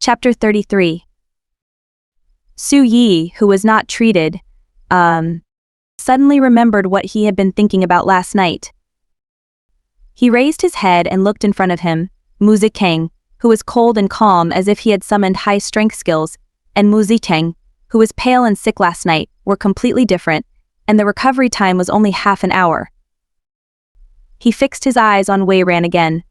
Chapter 33. Su Yi, who was not treated, suddenly remembered what he had been thinking about last night. He raised his head and looked in front of him. Mu Zikeng, who was cold and calm as if he had summoned high-strength skills, and Mu Zikeng, who was pale and sick last night, were completely different, and the recovery time was only half an hour. He fixed his eyes on Wei Ran again.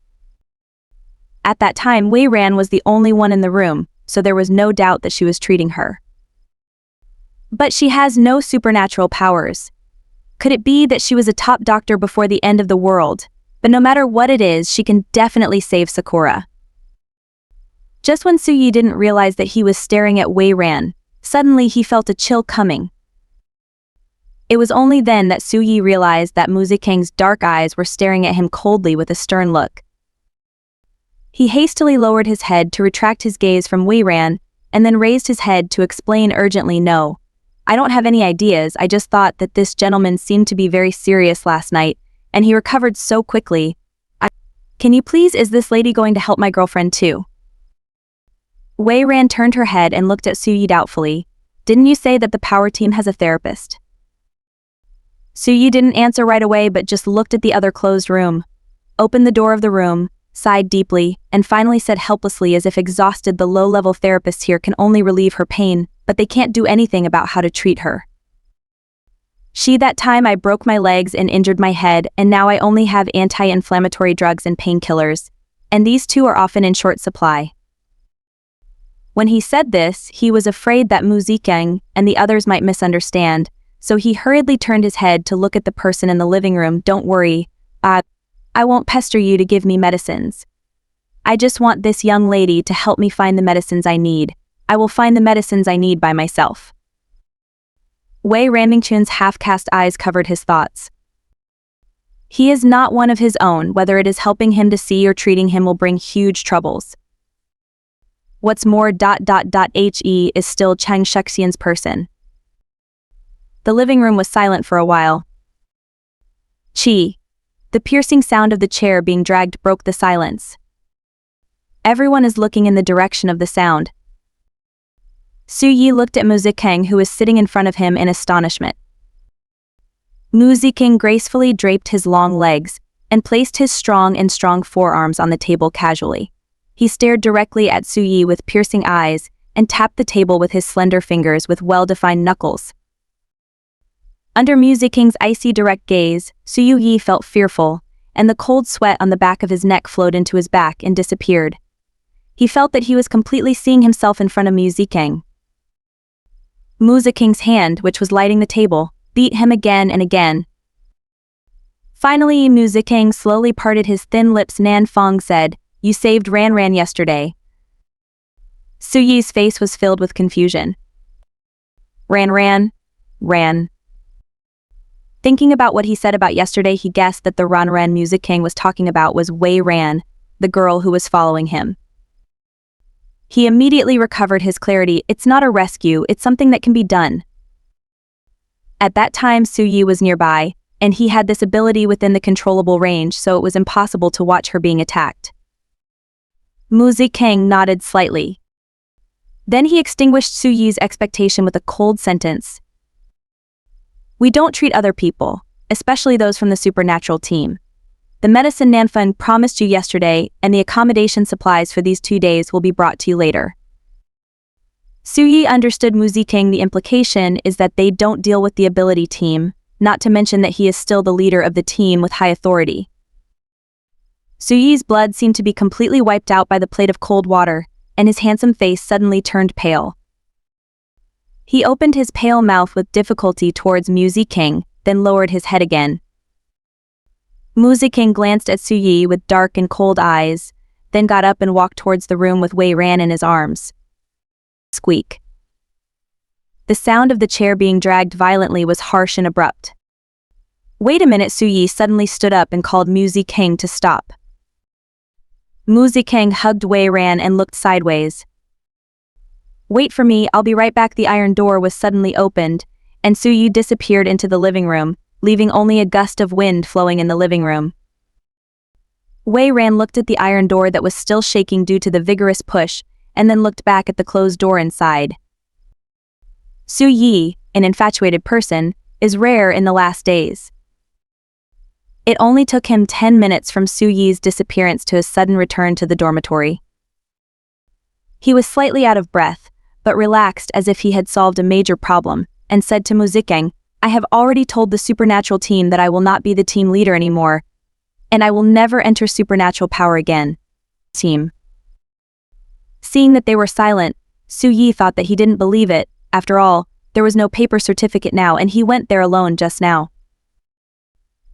At that time, Wei Ran was the only one in the room, so there was no doubt that she was treating her. But she has no supernatural powers. Could it be that she was a top doctor before the end of the world? But no matter what it is, she can definitely save Sakura. Just when Su Yi didn't realize that he was staring at Wei Ran, suddenly he felt a chill coming. It was only then that Su Yi realized that Mu Zikeng's dark eyes were staring at him coldly with a stern look. He hastily lowered his head to retract his gaze from Wei Ran, and then raised his head to explain urgently, "No, I don't have any ideas, I just thought that this gentleman seemed to be very serious last night, and he recovered so quickly. Can you please, is this lady going to help my girlfriend too?" Wei Ran turned her head and looked at Su Yi doubtfully. "Didn't you say that the power team has a therapist?" Su Yi didn't answer right away but just looked at the other closed room, opened the door of the room, sighed deeply, and finally said helplessly as if exhausted, "The low-level therapists here can only relieve her pain, but they can't do anything about how to treat her. That time I broke my legs and injured my head, and now I only have anti-inflammatory drugs and painkillers, and these two are often in short supply." When he said this, he was afraid that Mu Zikeng and the others might misunderstand, so he hurriedly turned his head to look at the person in the living room. "Don't worry, I won't pester you to give me medicines. I just want this young lady to help me find the medicines I need. I will find the medicines I need by myself." Wei Ranmingchun's half-cast eyes covered his thoughts. He is not one of his own, whether it is helping him to see or treating him will bring huge troubles. What's more, he is still Chang Shuxian's person. The living room was silent for a while. Chi. The piercing sound of the chair being dragged broke the silence. Everyone is looking in the direction of the sound. Su Yi looked at Mu Zikeng, who was sitting in front of him, in astonishment. Mu Zikeng gracefully draped his long legs and placed his strong forearms on the table casually. He stared directly at Su Yi with piercing eyes and tapped the table with his slender fingers with well-defined knuckles. Under Mu Zikeng's icy direct gaze, Su Yi felt fearful, and the cold sweat on the back of his neck flowed into his back and disappeared. He felt that he was completely seeing himself in front of Mu Zikeng. Mu Zikeng's hand, which was lighting the table, beat him again and again. Finally, Mu Zikeng slowly parted his thin lips. "Nan Fong said, you saved Ran yesterday." Su Yi's face was filled with confusion. Ran. Thinking about what he said about yesterday, he guessed that the Ran Mu Zikeng was talking about was Wei Ran, the girl who was following him. He immediately recovered his clarity. "It's not a rescue, it's something that can be done." At that time, Su Yi was nearby, and he had this ability within the controllable range, so it was impossible to watch her being attacked. Mu Zikeng nodded slightly. Then he extinguished Su Yi's expectation with a cold sentence. "We don't treat other people, especially those from the supernatural team. The medicine Nanfeng promised you yesterday and the accommodation supplies for these 2 days will be brought to you later." Su Yi understood Mu Zikeng. The implication is that they don't deal with the ability team, not to mention that he is still the leader of the team with high authority. Su Yi's blood seemed to be completely wiped out by the plate of cold water, and his handsome face suddenly turned pale. He opened his pale mouth with difficulty towards Mu Zikeng, then lowered his head again. Mu Zikeng glanced at Su Yi with dark and cold eyes, then got up and walked towards the room with Wei Ran in his arms. Squeak. The sound of the chair being dragged violently was harsh and abrupt. "Wait a minute!" Su Yi suddenly stood up and called Mu Zikeng to stop. Mu Zikeng hugged Wei Ran and looked sideways. "Wait for me, I'll be right back." The iron door was suddenly opened, and Su Yi disappeared into the living room, leaving only a gust of wind flowing in the living room. Wei Ran looked at the iron door that was still shaking due to the vigorous push, and then looked back at the closed door inside. Su Yi, an infatuated person, is rare in the last days. It only took him 10 minutes from Su Yi's disappearance to his sudden return to the dormitory. He was slightly out of breath, but relaxed as if he had solved a major problem, and said to Mu Zikeng, "I have already told the supernatural team that I will not be the team leader anymore, and I will never enter supernatural power again." Team. Seeing that they were silent, Su Yi thought that he didn't believe it. After all, there was no paper certificate now and he went there alone just now.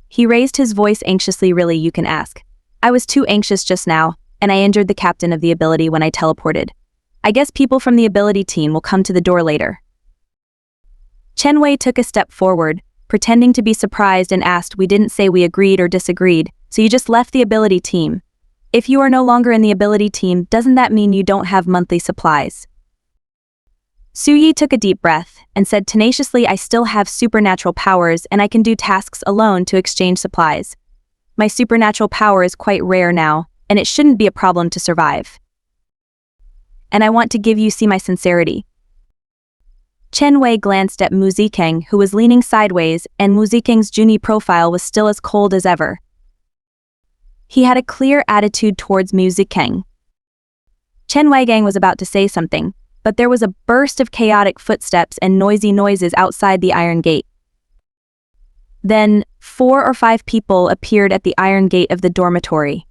He raised his voice anxiously. "Really, you can ask. I was too anxious just now, and I injured the captain of the ability when I teleported. I guess people from the ability team will come to the door later." Chen Wei took a step forward, pretending to be surprised and asked, "We didn't say we agreed or disagreed, so you just left the ability team. If you are no longer in the ability team, doesn't that mean you don't have monthly supplies?" Su Yi took a deep breath and said tenaciously, "I still have supernatural powers and I can do tasks alone to exchange supplies. My supernatural power is quite rare now, and it shouldn't be a problem to survive. And I want to give you my sincerity." Chen Wei glanced at Mu Zikeng, who was leaning sideways, and Mu Zikeng's Junie profile was still as cold as ever. He had a clear attitude towards Mu Zikeng. Chen Weigang was about to say something, but there was a burst of chaotic footsteps and noisy noises outside the iron gate. Then, 4 or 5 people appeared at the iron gate of the dormitory.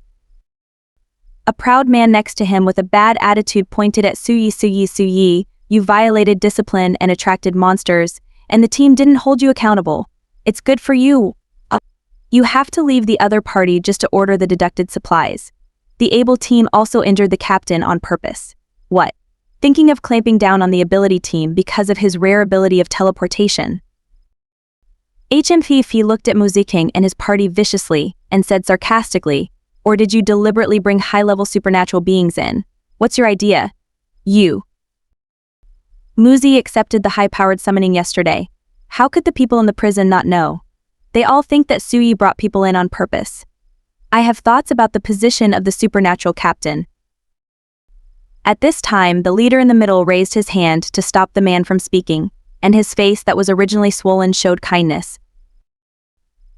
A proud man next to him with a bad attitude pointed at Su Yi. "Su Yi, Su Yi, you violated discipline and attracted monsters, and the team didn't hold you accountable. It's good for you. You have to leave the other party just to order the deducted supplies. The able team also injured the captain on purpose. What? Thinking of clamping down on the ability team because of his rare ability of teleportation." HMFF looked at Mu Zikeng and his party viciously and said sarcastically, "Or did you deliberately bring high-level supernatural beings in? What's your idea? You." Muzi accepted the high-powered summoning yesterday. How could the people in the prison not know? They all think that Su Yi brought people in on purpose. I have thoughts about the position of the supernatural captain. At this time, the leader in the middle raised his hand to stop the man from speaking, and his face that was originally swollen showed kindness.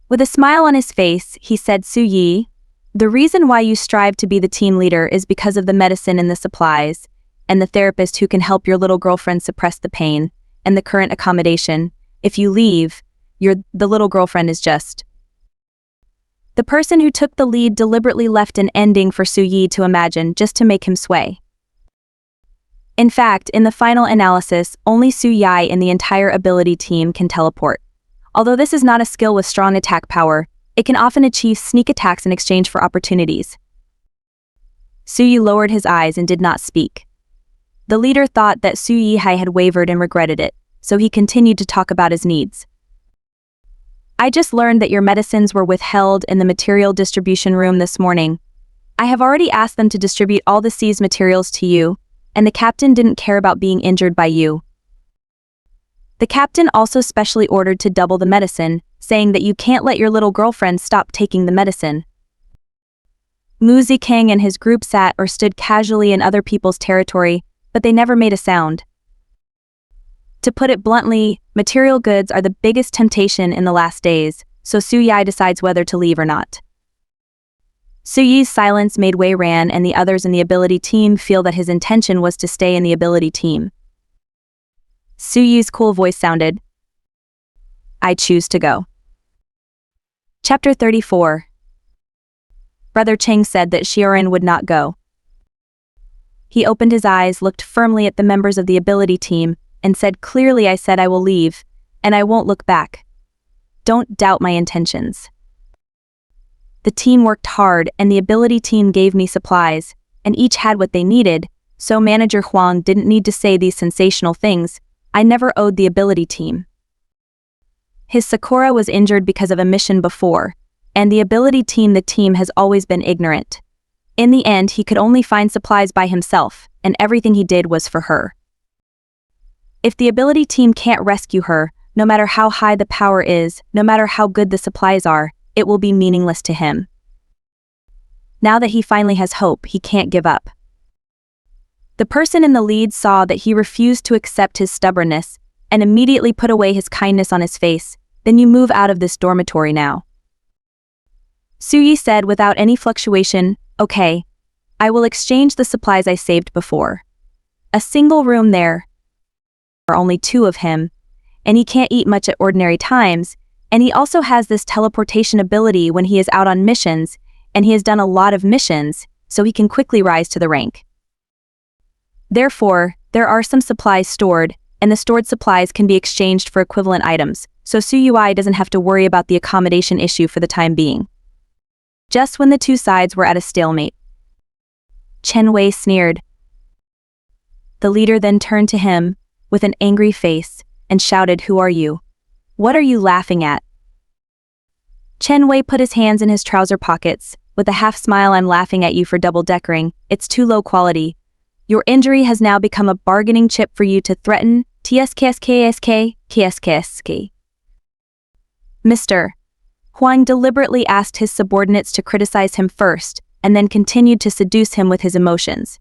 With a smile on his face, he said, "Su Yi, the reason why you strive to be the team leader is because of the medicine and the supplies, and the therapist who can help your little girlfriend suppress the pain, and the current accommodation. If you leave, the little girlfriend is just..." The person who took the lead deliberately left an ending for Su Yi to imagine just to make him sway. In fact, in the final analysis, only Su Yi in the entire ability team can teleport. Although this is not a skill with strong attack power, it can often achieve sneak attacks in exchange for opportunities. Su Yi lowered his eyes and did not speak. The leader thought that Su Yi had wavered and regretted it, so he continued to talk about his needs. "I just learned that your medicines were withheld in the material distribution room this morning. I have already asked them to distribute all the seized materials to you, and the captain didn't care about being injured by you. The captain also specially ordered to double the medicine, saying that you can't let your little girlfriend stop taking the medicine." Mu Zikeng and his group sat or stood casually in other people's territory, but they never made a sound. To put it bluntly, material goods are the biggest temptation in the last days, so Su Yi decides whether to leave or not. Su Yi's silence made Wei Ran and the others in the ability team feel that his intention was to stay in the ability team. Su Yi's cool voice sounded, "I choose to go." Chapter 34. Brother Cheng said that Xiaoran would not go. He opened his eyes, looked firmly at the members of the ability team, and said, "Clearly I said I will leave, and I won't look back. Don't doubt my intentions. The team worked hard and the ability team gave me supplies, and each had what they needed, so Manager Huang didn't need to say these sensational things. I never owed the ability team. His Sakura was injured because of a mission before, and the ability team has always been ignorant. In the end, he could only find supplies by himself, and everything he did was for her. If the ability team can't rescue her, no matter how high the power is, no matter how good the supplies are, it will be meaningless to him. Now that he finally has hope, he can't give up." The person in the lead saw that he refused to accept his stubbornness and immediately put away his kindness on his face. Then you move out of this dormitory now. Suyi said without any fluctuation, okay. I will exchange the supplies I saved before. A single room there. There are only 2 of him, and he can't eat much at ordinary times, and he also has this teleportation ability when he is out on missions, and he has done a lot of missions, so he can quickly rise to the rank. Therefore, there are some supplies stored, and the stored supplies can be exchanged for equivalent items, so Suyui doesn't have to worry about the accommodation issue for the time being. Just when the 2 sides were at a stalemate, Chen Wei sneered. The leader then turned to him, with an angry face, and shouted, "Who are you? What are you laughing at?" Chen Wei put his hands in his trouser pockets, with a half smile. "I'm laughing at you for double-deckering, it's too low quality. Your injury has now become a bargaining chip for you to threaten TSKSK. Mr. Huang deliberately asked his subordinates to criticize him first, and then continued to seduce him with his emotions.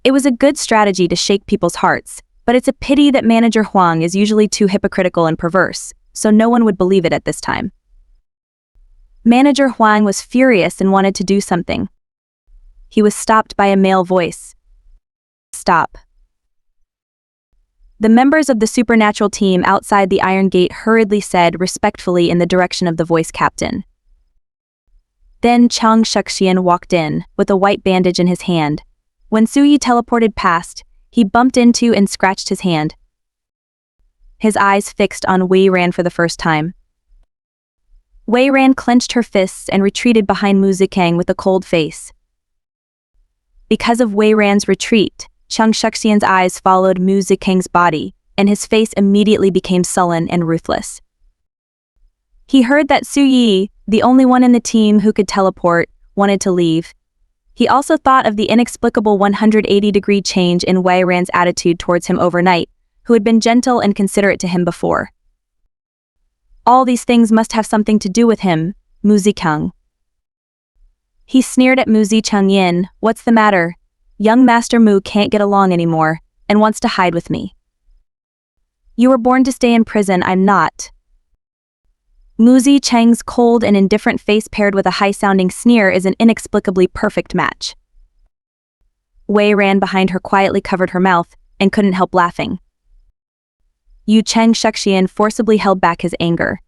It was a good strategy to shake people's hearts, but it's a pity that Manager Huang is usually too hypocritical and perverse, so no one would believe it at this time. Manager Huang was furious and wanted to do something. He was stopped by a male voice. Stop. The members of the supernatural team outside the Iron Gate hurriedly said respectfully in the direction of the voice captain. Then Chang Shuxian walked in, with a white bandage in his hand. When Suyi teleported past, he bumped into and scratched his hand. His eyes fixed on Wei Ran for the first time. Wei Ran clenched her fists and retreated behind Mu Zikang with a cold face. Because of Wei Ran's retreat, Chang Shuxian's eyes followed Mu Zikang's body, and his face immediately became sullen and ruthless. He heard that Su Yi, the only one in the team who could teleport, wanted to leave. He also thought of the inexplicable 180-degree change in Wei Ran's attitude towards him overnight, who had been gentle and considerate to him before. All these things must have something to do with him, Mu Zikang. He sneered at Mu Zichangyin. What's the matter? Young Master Mu can't get along anymore, and wants to hide with me. You were born to stay in prison, I'm not. Mu Zichang's cold and indifferent face paired with a high-sounding sneer is an inexplicably perfect match. Wei Ran behind her quietly covered her mouth, and couldn't help laughing. Yu Cheng Shuxian forcibly held back his anger.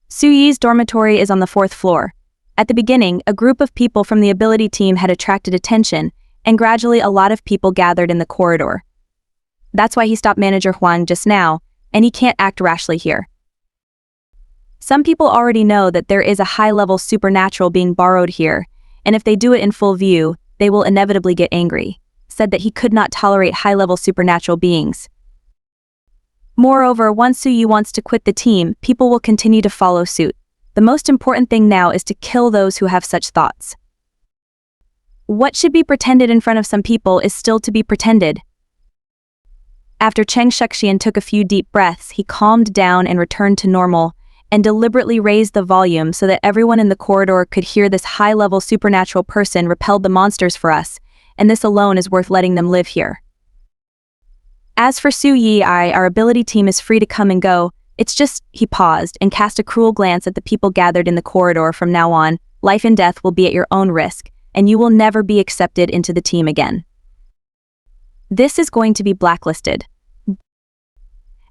Su Yi's dormitory is on the 4th floor. At the beginning, a group of people from the ability team had attracted attention, and gradually a lot of people gathered in the corridor. That's why he stopped Manager Huang just now, and he can't act rashly here. Some people already know that there is a high-level supernatural being borrowed here, and if they do it in full view, they will inevitably get angry, said that he could not tolerate high-level supernatural beings. Moreover, once Su Yi wants to quit the team, people will continue to follow suit. The most important thing now is to kill those who have such thoughts. What should be pretended in front of some people is still to be pretended. After Cheng Shuxian took a few deep breaths, he calmed down and returned to normal, and deliberately raised the volume so that everyone in the corridor could hear this high-level supernatural person repelled the monsters for us, and this alone is worth letting them live here. As for Su Yi, our ability team is free to come and go, it's just, he paused and cast a cruel glance at the people gathered in the corridor. From now on, life and death will be at your own risk, and you will never be accepted into the team again. This is going to be blacklisted.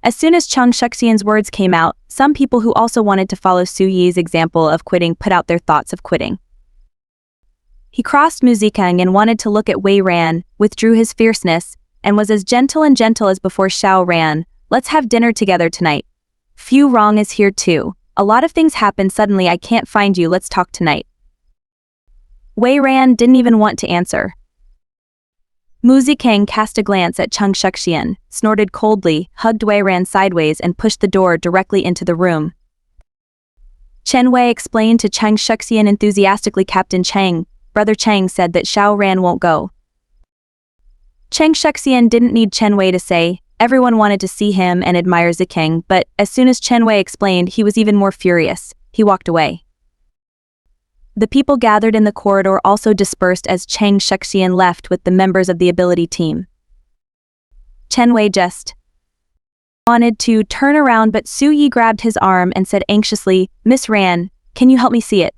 As soon as Chang Shuxian's words came out, some people who also wanted to follow Su Yi's example of quitting put out their thoughts of quitting. He crossed Mu Zikang and wanted to look at Wei Ran, withdrew his fierceness, and was as gentle as before. Xiao Ran, let's have dinner together tonight. Fu Rong is here too. A lot of things happened suddenly, I can't find you, let's talk tonight. Wei Ran didn't even want to answer. Mu Zikang cast a glance at Chang Shuxian, snorted coldly, hugged Wei Ran sideways and pushed the door directly into the room. Chen Wei explained to Chang Shuxian enthusiastically. Captain Chang, Brother Chang said that Xiao Ran won't go. Chang Shuxian didn't need Chen Wei to say, everyone wanted to see him and admire Zikang, but as soon as Chen Wei explained, he was even more furious. He walked away. The people gathered in the corridor also dispersed as Chang Shuxian left with the members of the ability team. Chen Wei just wanted to turn around, but Su Yi grabbed his arm and said anxiously, "Miss Ran, can you help me see it?"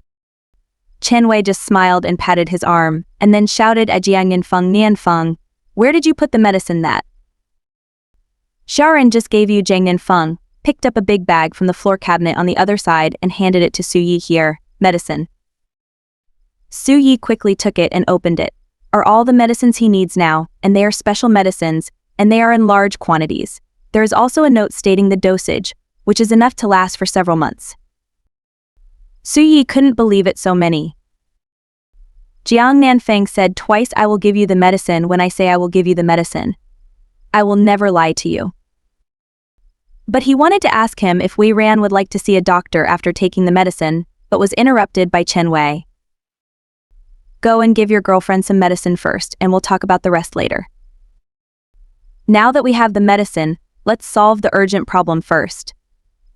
Chen Wei just smiled and patted his arm, and then shouted at Jiang Nianfeng, "Where did you put the medicine that Xiaoran just gave you?" Jiang Nianfeng picked up a big bag from the floor cabinet on the other side and handed it to Su Yi. "Here, medicine." Su Yi quickly took it and opened it. "Are all the medicines he needs now, and they are special medicines, and they are in large quantities. There is also a note stating the dosage, which is enough to last for several months." Su Yi couldn't believe it, so many. Jiang Nanfeng said twice, "I will give you the medicine when I say I will give you the medicine. I will never lie to you." But he wanted to ask him if Wei Ran would like to see a doctor after taking the medicine, but was interrupted by Chen Wei. "Go and give your girlfriend some medicine first, and we'll talk about the rest later. Now that we have the medicine, let's solve the urgent problem first.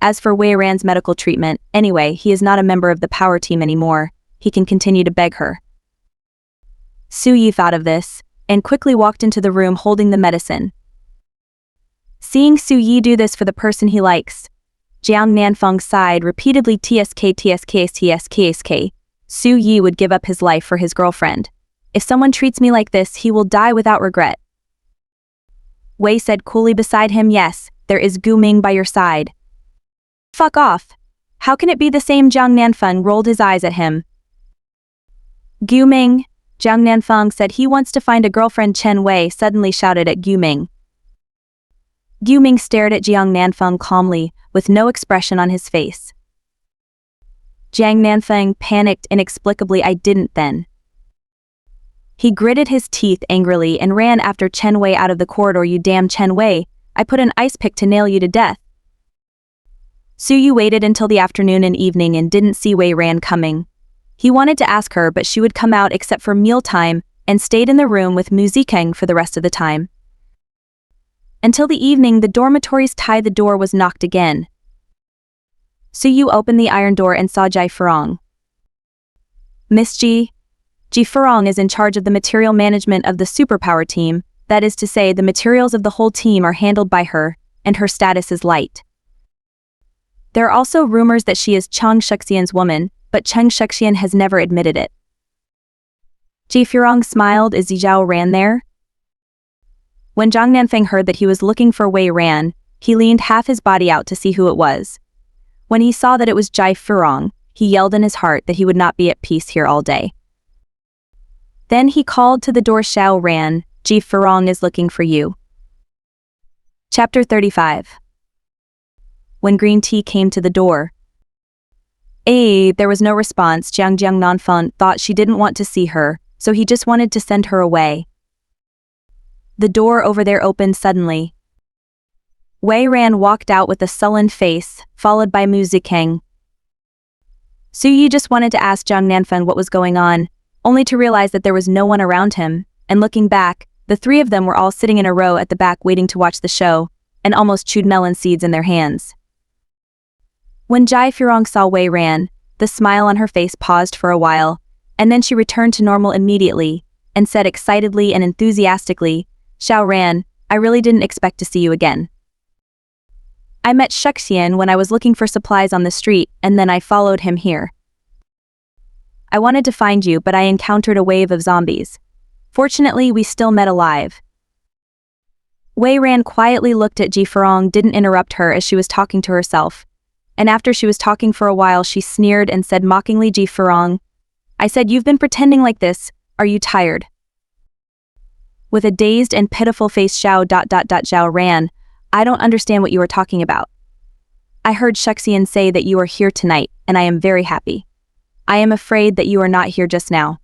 As for Wei Ran's medical treatment, anyway, he is not a member of the power team anymore. He can continue to beg her." Su Yi thought of this, and quickly walked into the room holding the medicine. Seeing Su Yi do this for the person he likes, Jiang Nanfeng sighed repeatedly. TSK. Su Yi would give up his life for his girlfriend. "If someone treats me like this, he will die without regret." Wei said coolly beside him, "Yes, there is Gu Ming by your side." "Fuck off. How can it be the same?" Jiang Nanfeng rolled his eyes at him. "Gu Ming?" Jiang Nanfeng said he wants to find a girlfriend. Chen Wei suddenly shouted at Gu Ming. Gu Ming stared at Jiang Nanfeng calmly, with no expression on his face. Jiang Nanfeng panicked inexplicably. "I didn't then." He gritted his teeth angrily and ran after Chen Wei out of the corridor. "You damn Chen Wei, I put an ice pick to nail you to death." Su Yi waited until the afternoon and evening and didn't see Wei Ran coming. He wanted to ask her, but she would come out except for mealtime and stayed in the room with Mu Zikeng for the rest of the time. Until the evening, the dormitory's the door was knocked again. Su Yi opened the iron door and saw Jai Furong. "Miss Ji Furong is in charge of the material management of the superpower team, that is to say, the materials of the whole team are handled by her, and her status is light. There are also rumors that she is Chang Shuxian's woman, but Chang Shuxian has never admitted it." Ji Furong smiled. "Is Zhao Ran there?" When Jiang Nanfeng heard that he was looking for Wei Ran, he leaned half his body out to see who it was. When he saw that it was Jai Furong, he yelled in his heart that he would not be at peace here all day. Then he called to the door, "Xiao Ran, Ji Furong is looking for you." Chapter 35. When green tea came to the door, there was no response. Jiang Nanfeng thought she didn't want to see her, so he just wanted to send her away. The door over there opened suddenly. Wei Ran walked out with a sullen face, followed by Mu Zikeng. Su Yi just wanted to ask Jiang Nanfeng what was going on, only to realize that there was no one around him, and looking back, the three of them were all sitting in a row at the back waiting to watch the show, and almost chewed melon seeds in their hands. When Jai Furong saw Wei Ran, the smile on her face paused for a while, and then she returned to normal immediately, and said excitedly and enthusiastically, "Xiao Ran, I really didn't expect to see you again. I met Shuxian when I was looking for supplies on the street, and then I followed him here. I wanted to find you, but I encountered a wave of zombies. Fortunately, we still met alive." Wei Ran quietly looked at Ji Furong, didn't interrupt her as she was talking to herself, and after she was talking for a while she sneered and said mockingly, "Ji Furong, I said you've been pretending like this, are you tired?" With a dazed and pitiful face, Xiao Ran, "I don't understand what you are talking about. I heard Shuxian say that you are here tonight, and I am very happy. I am afraid that you are not here just now.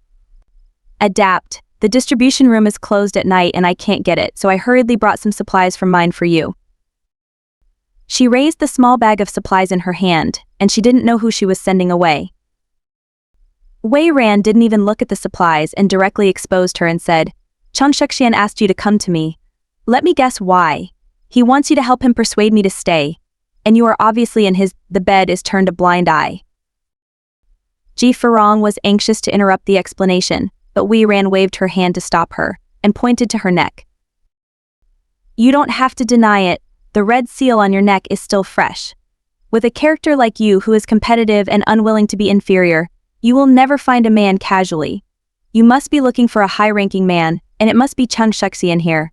Adapt, the distribution room is closed at night and I can't get it, so I hurriedly brought some supplies from mine for you." She raised the small bag of supplies in her hand, and she didn't know who she was sending away. Wei Ran didn't even look at the supplies and directly exposed her and said, "Chang Shuxian asked you to come to me. Let me guess why. He wants you to help him persuade me to stay, and you are obviously in the bed is turned a blind eye." Ji Farong was anxious to interrupt the explanation, but Wei Ran waved her hand to stop her, and pointed to her neck. You don't have to deny it, the red seal on your neck is still fresh. With a character like you who is competitive and unwilling to be inferior, you will never find a man casually. You must be looking for a high-ranking man, and it must be Chung Shuxian here.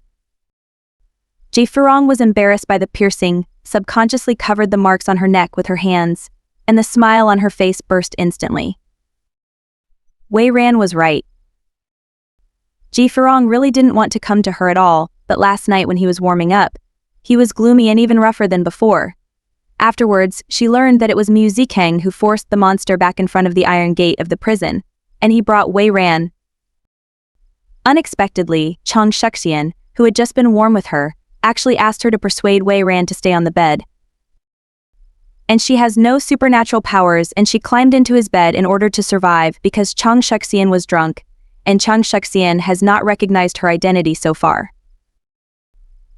Ji Farong was embarrassed by the piercing, subconsciously covered the marks on her neck with her hands, and the smile on her face burst instantly. Wei Ran was right. Ji Farong really didn't want to come to her at all, but last night when he was warming up, he was gloomy and even rougher than before. Afterwards, she learned that it was Mu Zikeng who forced the monster back in front of the iron gate of the prison, and he brought Wei Ran. Unexpectedly, Chung Shuxian, who had just been warm with her, actually asked her to persuade Wei Ran to stay on the bed. And she has no supernatural powers, and she climbed into his bed in order to survive because Chung Shuxian was drunk, and Chung Shuxian has not recognized her identity so far.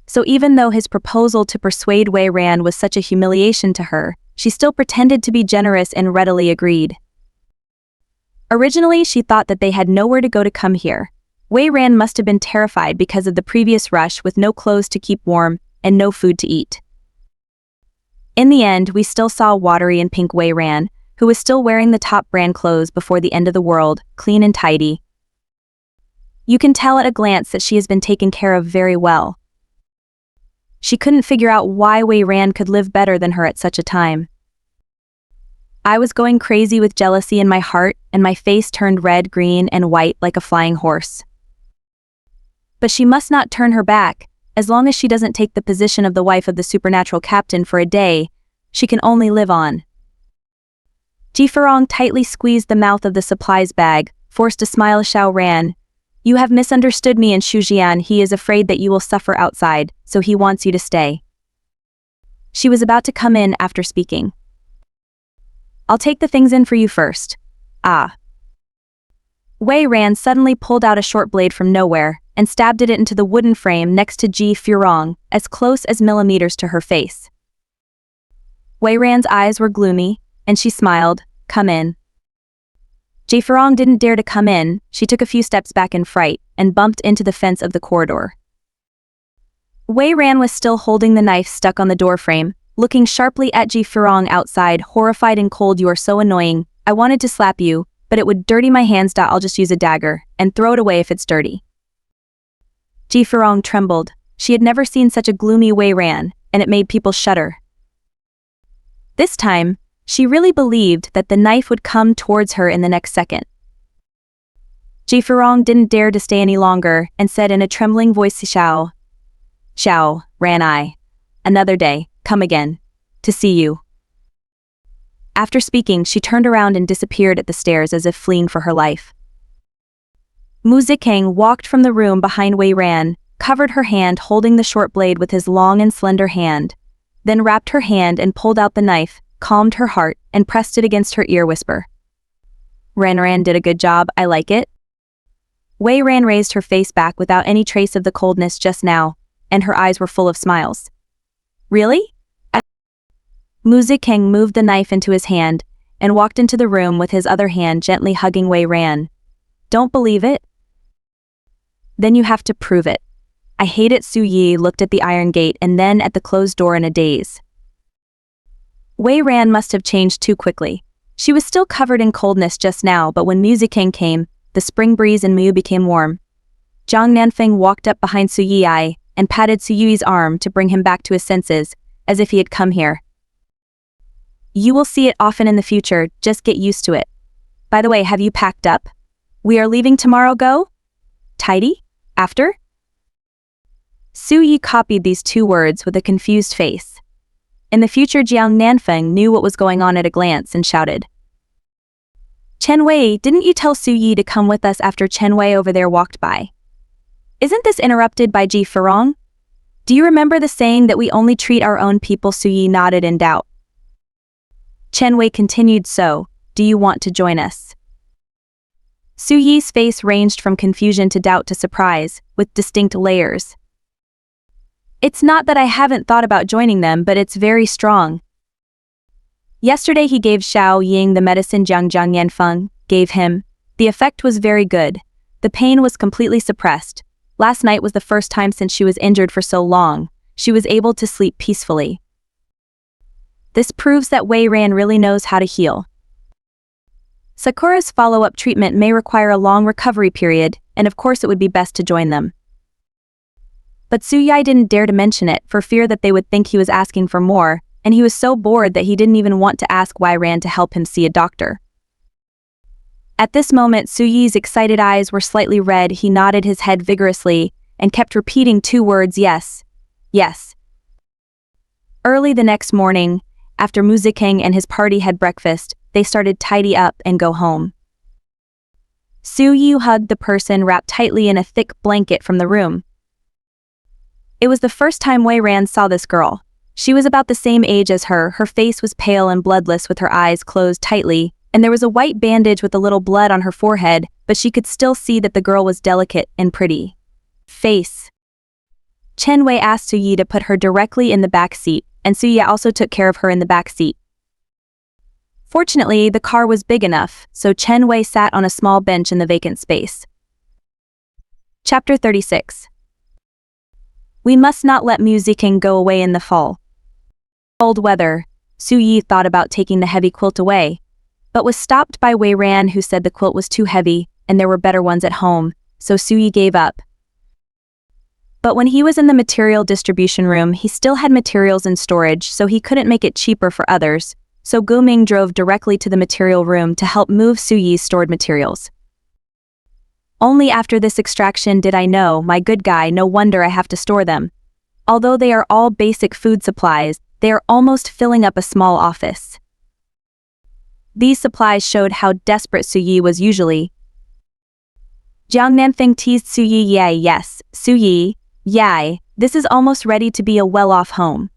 So even though his proposal to persuade Wei Ran was such a humiliation to her, she still pretended to be generous and readily agreed. Originally, she thought that they had nowhere to go to come here. Wei Ran must have been terrified because of the previous rush with no clothes to keep warm and no food to eat. In the end, we still saw watery and pink Wei Ran, who was still wearing the top brand clothes before the end of the world, clean and tidy. You can tell at a glance that she has been taken care of very well. She couldn't figure out why Wei Ran could live better than her at such a time. I was going crazy with jealousy in my heart, and my face turned red, green, and white like a flying horse. But she must not turn her back. As long as she doesn't take the position of the wife of the supernatural captain for a day, she can only live on. Ji Farong tightly squeezed the mouth of the supplies bag, forced a smile. Xiao Ran, you have misunderstood me and Shujian. He is afraid that you will suffer outside, so he wants you to stay. She was about to come in after speaking. I'll take the things in for you first. Ah. Wei Ran suddenly pulled out a short blade from nowhere, and stabbed it into the wooden frame next to Ji Farong, as close as millimeters to her face. Wei Ran's eyes were gloomy, and she smiled, come in. Ji Farong didn't dare to come in. She took a few steps back in fright, and bumped into the fence of the corridor. Wei Ran was still holding the knife stuck on the doorframe, looking sharply at Ji Farong outside, horrified and cold. You are so annoying, I wanted to slap you, but it would dirty my hands. I'll just use a dagger, and throw it away if it's dirty. Ji Farong trembled. She had never seen such a gloomy Wei Ran, and it made people shudder. This time, she really believed that the knife would come towards her in the next second. Ji Farong didn't dare to stay any longer, and said in a trembling voice, Xiao Ran, I. Another day, come again. To see you. After speaking, she turned around and disappeared at the stairs as if fleeing for her life. Mu Zikeng walked from the room behind Wei Ran, covered her hand holding the short blade with his long and slender hand, then wrapped her hand and pulled out the knife, calmed her heart, and pressed it against her ear. Whisper. Ran did a good job, I like it. Wei Ran raised her face back without any trace of the coldness just now, and her eyes were full of smiles. Really? Mu Zikeng moved the knife into his hand, and walked into the room with his other hand gently hugging Wei Ran. Don't believe it? Then you have to prove it. I hate it. Su Yi looked at the iron gate and then at the closed door in a daze. Wei Ran must have changed too quickly. She was still covered in coldness just now, but when Mu Zikeng came, the spring breeze in Mu became warm. Zhang Nanfeng walked up behind Su Yi and patted Su Yi's arm to bring him back to his senses, as if he had come here. You will see it often in the future, just get used to it. By the way, have you packed up? We are leaving tomorrow. Go? Tidy? After? Su Yi copied these two words with a confused face. In the future, Jiang Nanfeng knew what was going on at a glance and shouted. Chen Wei, didn't you tell Su Yi to come with us after Chen Wei over there walked by? Isn't this interrupted by Ji Farong? Do you remember the saying that we only treat our own people? Su Yi nodded in doubt. Chen Wei continued, so, do you want to join us? Su Yi's face ranged from confusion to doubt to surprise, with distinct layers. It's not that I haven't thought about joining them, but it's very strong. Yesterday he gave Xiao Ying the medicine Jiang Yanfeng gave him. The effect was very good. The pain was completely suppressed. Last night was the first time since she was injured for so long. She was able to sleep peacefully. This proves that Wei Ran really knows how to heal. Sakura's follow-up treatment may require a long recovery period, and of course it would be best to join them. But Suyai didn't dare to mention it for fear that they would think he was asking for more, and he was so bored that he didn't even want to ask Wei Ran to help him see a doctor. At this moment, Suyi's excited eyes were slightly red. He nodded his head vigorously and kept repeating two words, yes, yes. Early the next morning, after Muzikang and his party had breakfast, they started tidy up and go home. Suyi hugged the person wrapped tightly in a thick blanket from the room. It was the first time Wei Ran saw this girl. She was about the same age as her face was pale and bloodless with her eyes closed tightly, and there was a white bandage with a little blood on her forehead, but she could still see that the girl was delicate and pretty. Face. Chen Wei asked Suyi to put her directly in the back seat, and Suyi also took care of her in the back seat. Fortunately, the car was big enough, so Chen Wei sat on a small bench in the vacant space. Chapter 36. We must not let Muzikang go away in the fall. Cold weather. Suyi thought about taking the heavy quilt away, but was stopped by Wei Ran, who said the quilt was too heavy and there were better ones at home, so Suyi gave up. But when he was in the material distribution room, he still had materials in storage, so he couldn't make it cheaper for others, so Guming drove directly to the material room to help move Suyi's stored materials. Only after this extraction did I know, my good guy, no wonder I have to store them. Although they are all basic food supplies, they are almost filling up a small office. These supplies showed how desperate Suyi was usually. Jiang Nanfeng teased Suyi. Yay, yes, Suyi, yay, this is almost ready to be a well-off home.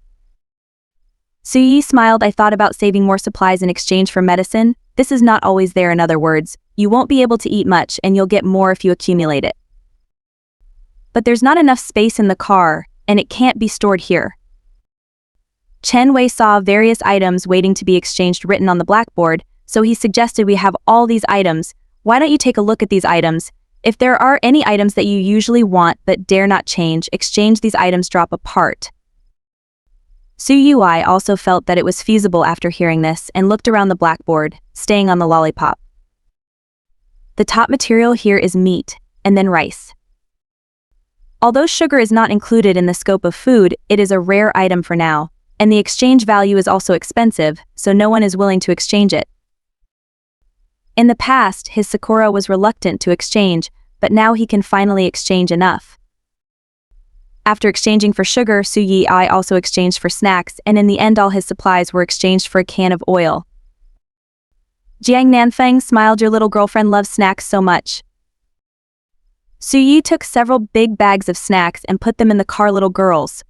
Suyi smiled. I thought about saving more supplies in exchange for medicine. This is not always there. In other words, you won't be able to eat much and you'll get more if you accumulate it. But there's not enough space in the car, and it can't be stored here. Chen Wei saw various items waiting to be exchanged written on the blackboard, so he suggested we have all these items. Why don't you take a look at these items? If there are any items that you usually want but dare not change, exchange these items, drop a part. Suyui also felt that it was feasible after hearing this and looked around the blackboard, staying on the lollipop. The top material here is meat, and then rice. Although sugar is not included in the scope of food, it is a rare item for now, and the exchange value is also expensive, so no one is willing to exchange it. In the past, his Sakura was reluctant to exchange, but now he can finally exchange enough. After exchanging for sugar, Suyui also exchanged for snacks, and in the end all his supplies were exchanged for a can of oil. Jiang Nanfeng smiled. Your little girlfriend loves snacks so much. Suyui took several big bags of snacks and put them in the car. Little girls.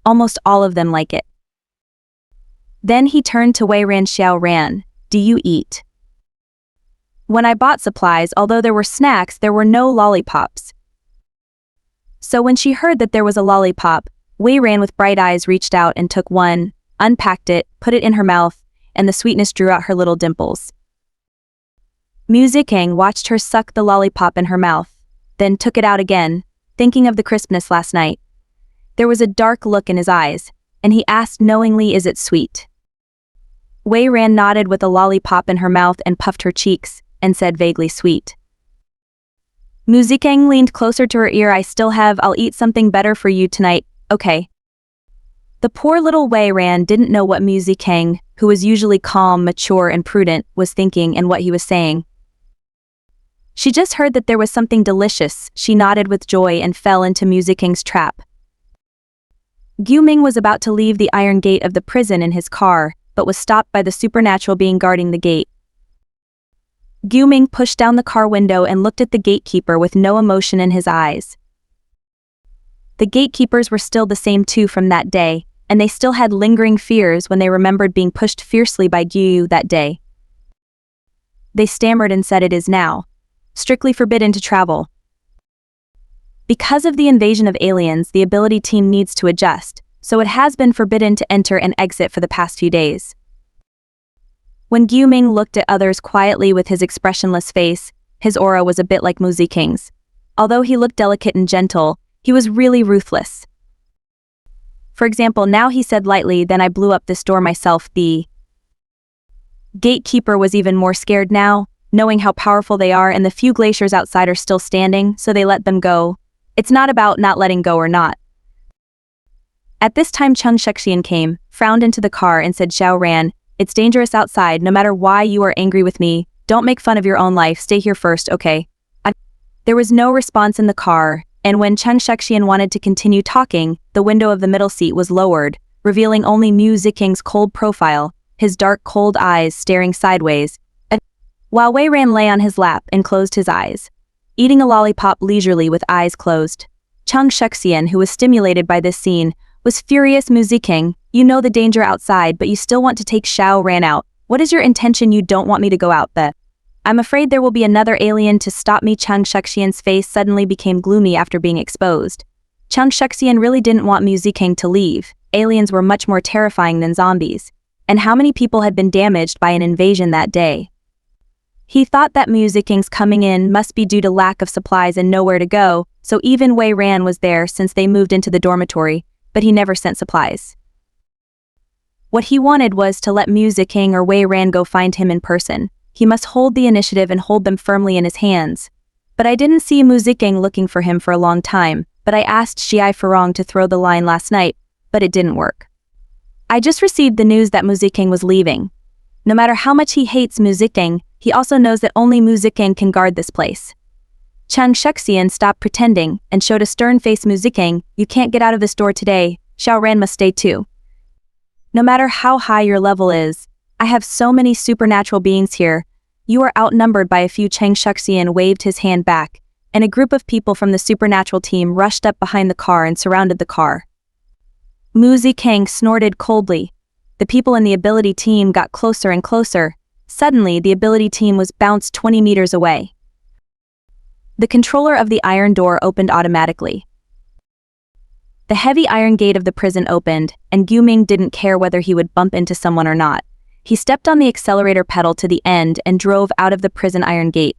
Almost all of them like it. Then he turned to Wei Ran. Xiao Ran, do you eat? When I bought supplies, although there were snacks, there were no lollipops. So when she heard that there was a lollipop, Wei Ran with bright eyes reached out and took one, unpacked it, put it in her mouth, and the sweetness drew out her little dimples. Muzikang watched her suck the lollipop in her mouth, then took it out again, thinking of the crispness last night. There was a dark look in his eyes, and he asked knowingly, is it sweet? Wei Ran nodded with a lollipop in her mouth and puffed her cheeks, and said vaguely sweet. Muzikang leaned closer to her ear. I'll eat something better for you tonight, okay? The poor little Wei Ran didn't know what Muzikang, who was usually calm, mature, and prudent, was thinking and what he was saying. She just heard that there was something delicious. She nodded with joy and fell into Muzikang's trap. Guming was about to leave the iron gate of the prison in his car, but was stopped by the supernatural being guarding the gate. Guming pushed down the car window and looked at the gatekeeper with no emotion in his eyes. The gatekeepers were still the same two from that day, and they still had lingering fears when they remembered being pushed fiercely by Gyu that day. They stammered and said, it is now strictly forbidden to travel. Because of the invasion of aliens, the ability team needs to adjust, so it has been forbidden to enter and exit for the past few days. When Gu Ming looked at others quietly with his expressionless face, his aura was a bit like Mu Ziking's. Although he looked delicate and gentle, he was really ruthless. For example, now he said lightly, "Then I blew up this door myself." The gatekeeper was even more scared now, knowing how powerful they are, and the few glaciers outside are still standing, so they let them go. It's not about not letting go or not. At this time Cheng Shexian came, frowned into the car and said, "Xiao Ran, it's dangerous outside. No matter why you are angry with me, don't make fun of your own life. Stay here first, okay?" There was no response in the car, and when Cheng Shexian wanted to continue talking, the window of the middle seat was lowered, revealing only Mu Ziking's cold profile, his dark cold eyes staring sideways, while Wei Ran lay on his lap and closed his eyes, eating a lollipop leisurely with eyes closed. Cheng Shexian, who was stimulated by this scene, was furious. "Mu Ziking, you know the danger outside, but you still want to take Xiao Ran out. What is your intention? You don't want me to go out, but I'm afraid there will be another alien to stop me." Cheng Shexian's face suddenly became gloomy after being exposed. Cheng Shexian really didn't want Mu Ziking to leave. Aliens were much more terrifying than zombies. And how many people had been damaged by an invasion that day? He thought that Mu Ziking's coming in must be due to lack of supplies and nowhere to go, so even Wei Ran was there since they moved into the dormitory, but he never sent supplies. What he wanted was to let Mu Ziking or Wei Ran go find him in person. He must hold the initiative and hold them firmly in his hands. But I didn't see Mu Ziking looking for him for a long time, but I asked Xi Furong to throw the line last night, but it didn't work. I just received the news that Mu Ziking was leaving. No matter how much he hates Mu Ziking, he also knows that only Mu Ziking can guard this place. Cheng Shexian stopped pretending and showed a stern face. "Mu Ziking, you can't get out of this door today. Xiao Ran must stay too. No matter how high your level is, I have so many supernatural beings here. You are outnumbered by a few." Cheng Shexian waved his hand back, and a group of people from the supernatural team rushed up behind the car and surrounded the car. Mu Ziking snorted coldly. The people in the ability team got closer and closer. Suddenly, the ability team was bounced 20 meters away. The controller of the iron door opened automatically. The heavy iron gate of the prison opened, and Gu Ming didn't care whether he would bump into someone or not. He stepped on the accelerator pedal to the end and drove out of the prison iron gate.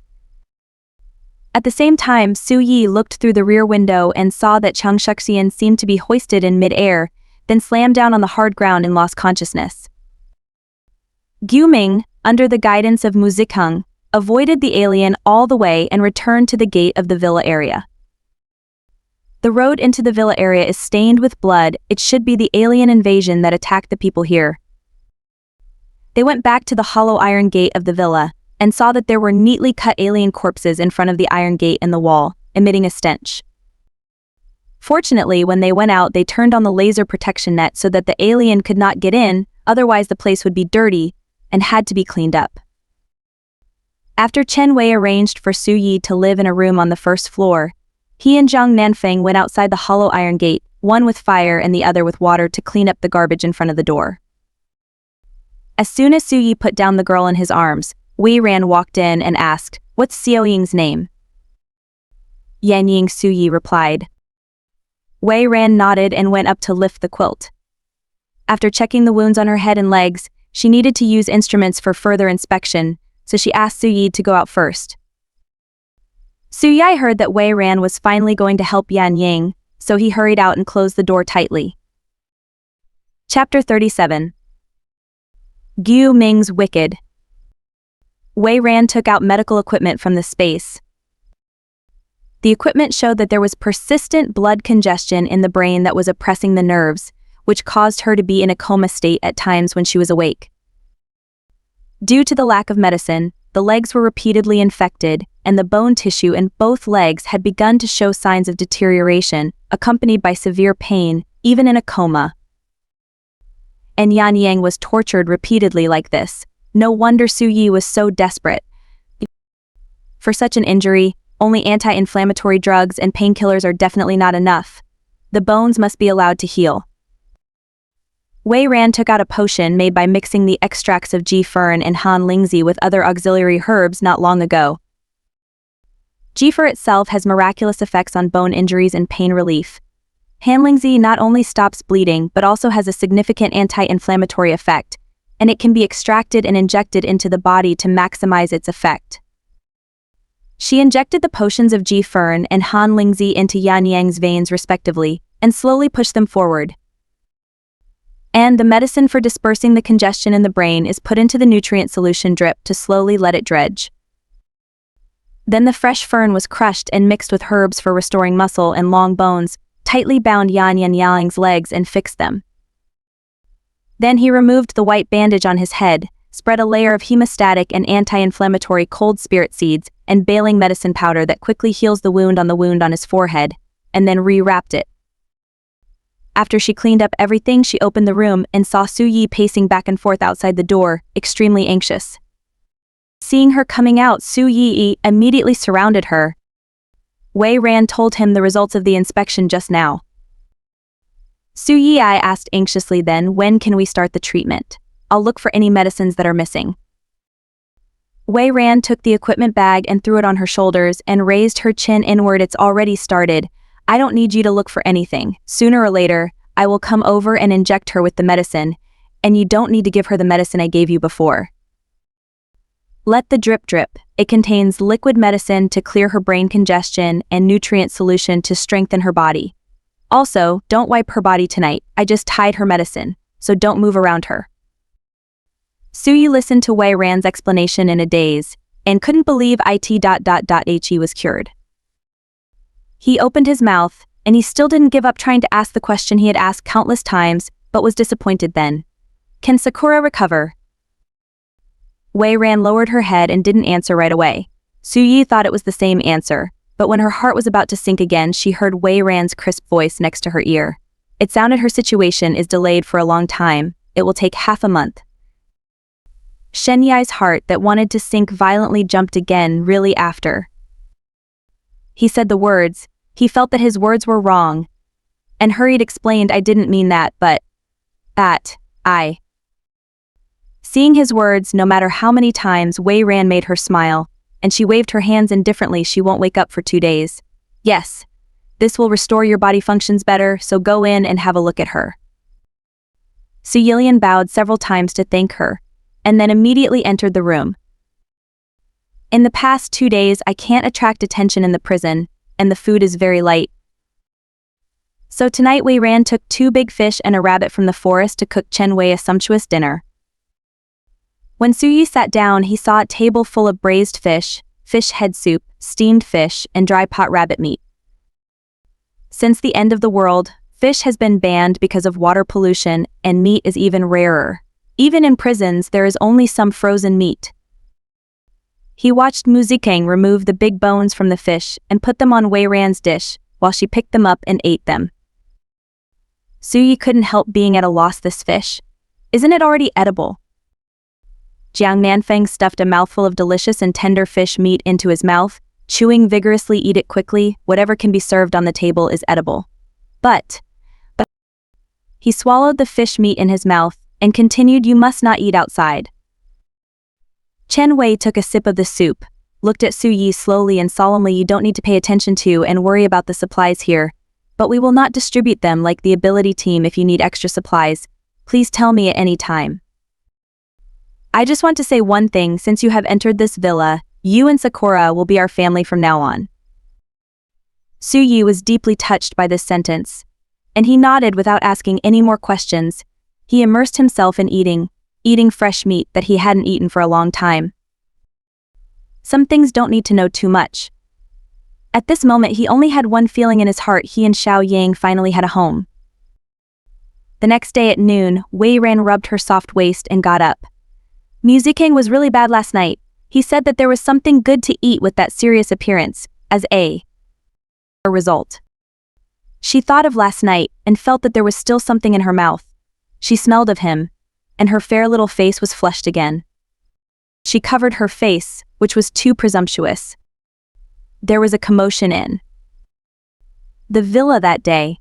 At the same time, Su Yi looked through the rear window and saw that Cheng Shexian seemed to be hoisted in mid-air, then slammed down on the hard ground and lost consciousness. Gu Ming, under the guidance of Mu Ziking, avoided the alien all the way and returned to the gate of the villa area. The road into the villa area is stained with blood. It should be the alien invasion that attacked the people here. They went back to the hollow iron gate of the villa, and saw that there were neatly cut alien corpses in front of the iron gate in the wall, emitting a stench. Fortunately, when they went out, they turned on the laser protection net so that the alien could not get in, otherwise the place would be dirty, and had to be cleaned up. After Chen Wei arranged for Su Yi to live in a room on the first floor, he and Zhang Nanfeng went outside the hollow iron gate, one with fire and the other with water, to clean up the garbage in front of the door. As soon as Su Yi put down the girl in his arms, Wei Ran walked in and asked, "What's Xiao Ying's name?" "Yan Ying," Su Yi replied. Wei Ran nodded and went up to lift the quilt. After checking the wounds on her head and legs, she needed to use instruments for further inspection, so she asked Su Yi to go out first. Su Yi heard that Wei Ran was finally going to help Yan Ying, so he hurried out and closed the door tightly. Chapter 37. Gu Ming's Wicked. Wei Ran took out medical equipment from the space. The equipment showed that there was persistent blood congestion in the brain that was oppressing the nerves, which caused her to be in a coma state at times when she was awake. Due to the lack of medicine, the legs were repeatedly infected, and the bone tissue in both legs had begun to show signs of deterioration, accompanied by severe pain, even in a coma. And Yan Yang was tortured repeatedly like this. No wonder Su Yi was so desperate. For such an injury, only anti-inflammatory drugs and painkillers are definitely not enough. The bones must be allowed to heal. Wei Ran took out a potion made by mixing the extracts of Ji Fern and Han Lingzi with other auxiliary herbs not long ago. Ji Fern itself has miraculous effects on bone injuries and pain relief. Han Lingzi not only stops bleeding but also has a significant anti-inflammatory effect, and it can be extracted and injected into the body to maximize its effect. She injected the potions of Ji Fern and Han Lingzi into Yan Yang's veins respectively, and slowly pushed them forward. And the medicine for dispersing the congestion in the brain is put into the nutrient solution drip to slowly let it dredge. Then the fresh fern was crushed and mixed with herbs for restoring muscle and long bones, tightly bound Yan Yang's legs and fixed them. Then he removed the white bandage on his head, spread a layer of hemostatic and anti-inflammatory cold spirit seeds and baling medicine powder that quickly heals the wound on his forehead, and then re-wrapped it. After she cleaned up everything, she opened the room and saw Su Yi pacing back and forth outside the door, extremely anxious. Seeing her coming out, Su Yi immediately surrounded her. Wei Ran told him the results of the inspection just now. Su Yi asked anxiously, then when can we start the treatment? I'll look for any medicines that are missing. Wei Ran took the equipment bag and threw it on her shoulders and raised her chin inward. It's already started. I don't need you to look for anything. Sooner or later, I will come over and inject her with the medicine, and you don't need to give her the medicine I gave you before. Let the drip drip. It contains liquid medicine to clear her brain congestion and nutrient solution to strengthen her body. Also, don't wipe her body tonight. I just tied her medicine, so don't move around her. Su Yi listened to Wei Ran's explanation in a daze, and couldn't believe he was cured. He opened his mouth, and he still didn't give up trying to ask the question he had asked countless times, but was disappointed then. Can Sakura recover? Wei Ran lowered her head and didn't answer right away. Su Yi thought it was the same answer, but when her heart was about to sink again, she heard Wei Ran's crisp voice next to her ear. It sounded her situation is delayed for a long time. It will take half a month. Shen Yai's heart that wanted to sink violently jumped again really after he said the words. He felt that his words were wrong, and hurried explained, I didn't mean that, but that, I. Seeing his words, no matter how many times Wei Ran made her smile, and she waved her hands indifferently. She won't wake up for 2 days. Yes. This will restore your body functions better, so go in and have a look at her. Su Yilian bowed several times to thank her, and then immediately entered the room. In the past 2 days, I can't attract attention in the prison, and the food is very light. So tonight Wei Ran took 2 big fish and a rabbit from the forest to cook Chen Wei a sumptuous dinner. When Su Yi sat down, he saw a table full of braised fish, fish head soup, steamed fish, and dry pot rabbit meat. Since the end of the world, fish has been banned because of water pollution, and meat is even rarer. Even in prisons, there is only some frozen meat. He watched Mu Zikang remove the big bones from the fish and put them on Wei Ran's dish, while she picked them up and ate them. Su Yi couldn't help being at a loss. This fish. Isn't it already edible? Jiang Nanfeng stuffed a mouthful of delicious and tender fish meat into his mouth, chewing vigorously. Eat it quickly, whatever can be served on the table is edible. But he swallowed the fish meat in his mouth and continued, you must not eat outside. Chen Wei took a sip of the soup, looked at Su Yi slowly and solemnly. You don't need to pay attention to and worry about the supplies here, but we will not distribute them like the ability team. If you need extra supplies, please tell me at any time. I just want to say one thing, since you have entered this villa, you and Sakura will be our family from now on. Su Yi was deeply touched by this sentence, and he nodded without asking any more questions. He immersed himself in eating fresh meat that he hadn't eaten for a long time. Some things don't need to know too much. At this moment he only had one feeling in his heart. He and Xiao Yang finally had a home. The next day at noon, Wei Ran rubbed her soft waist and got up. Mu Zikang was really bad last night. He said that there was something good to eat with that serious appearance, as a result. She thought of last night and felt that there was still something in her mouth. She smelled of him, and her fair little face was flushed again. She covered her face, which was too presumptuous. There was a commotion in the villa that day.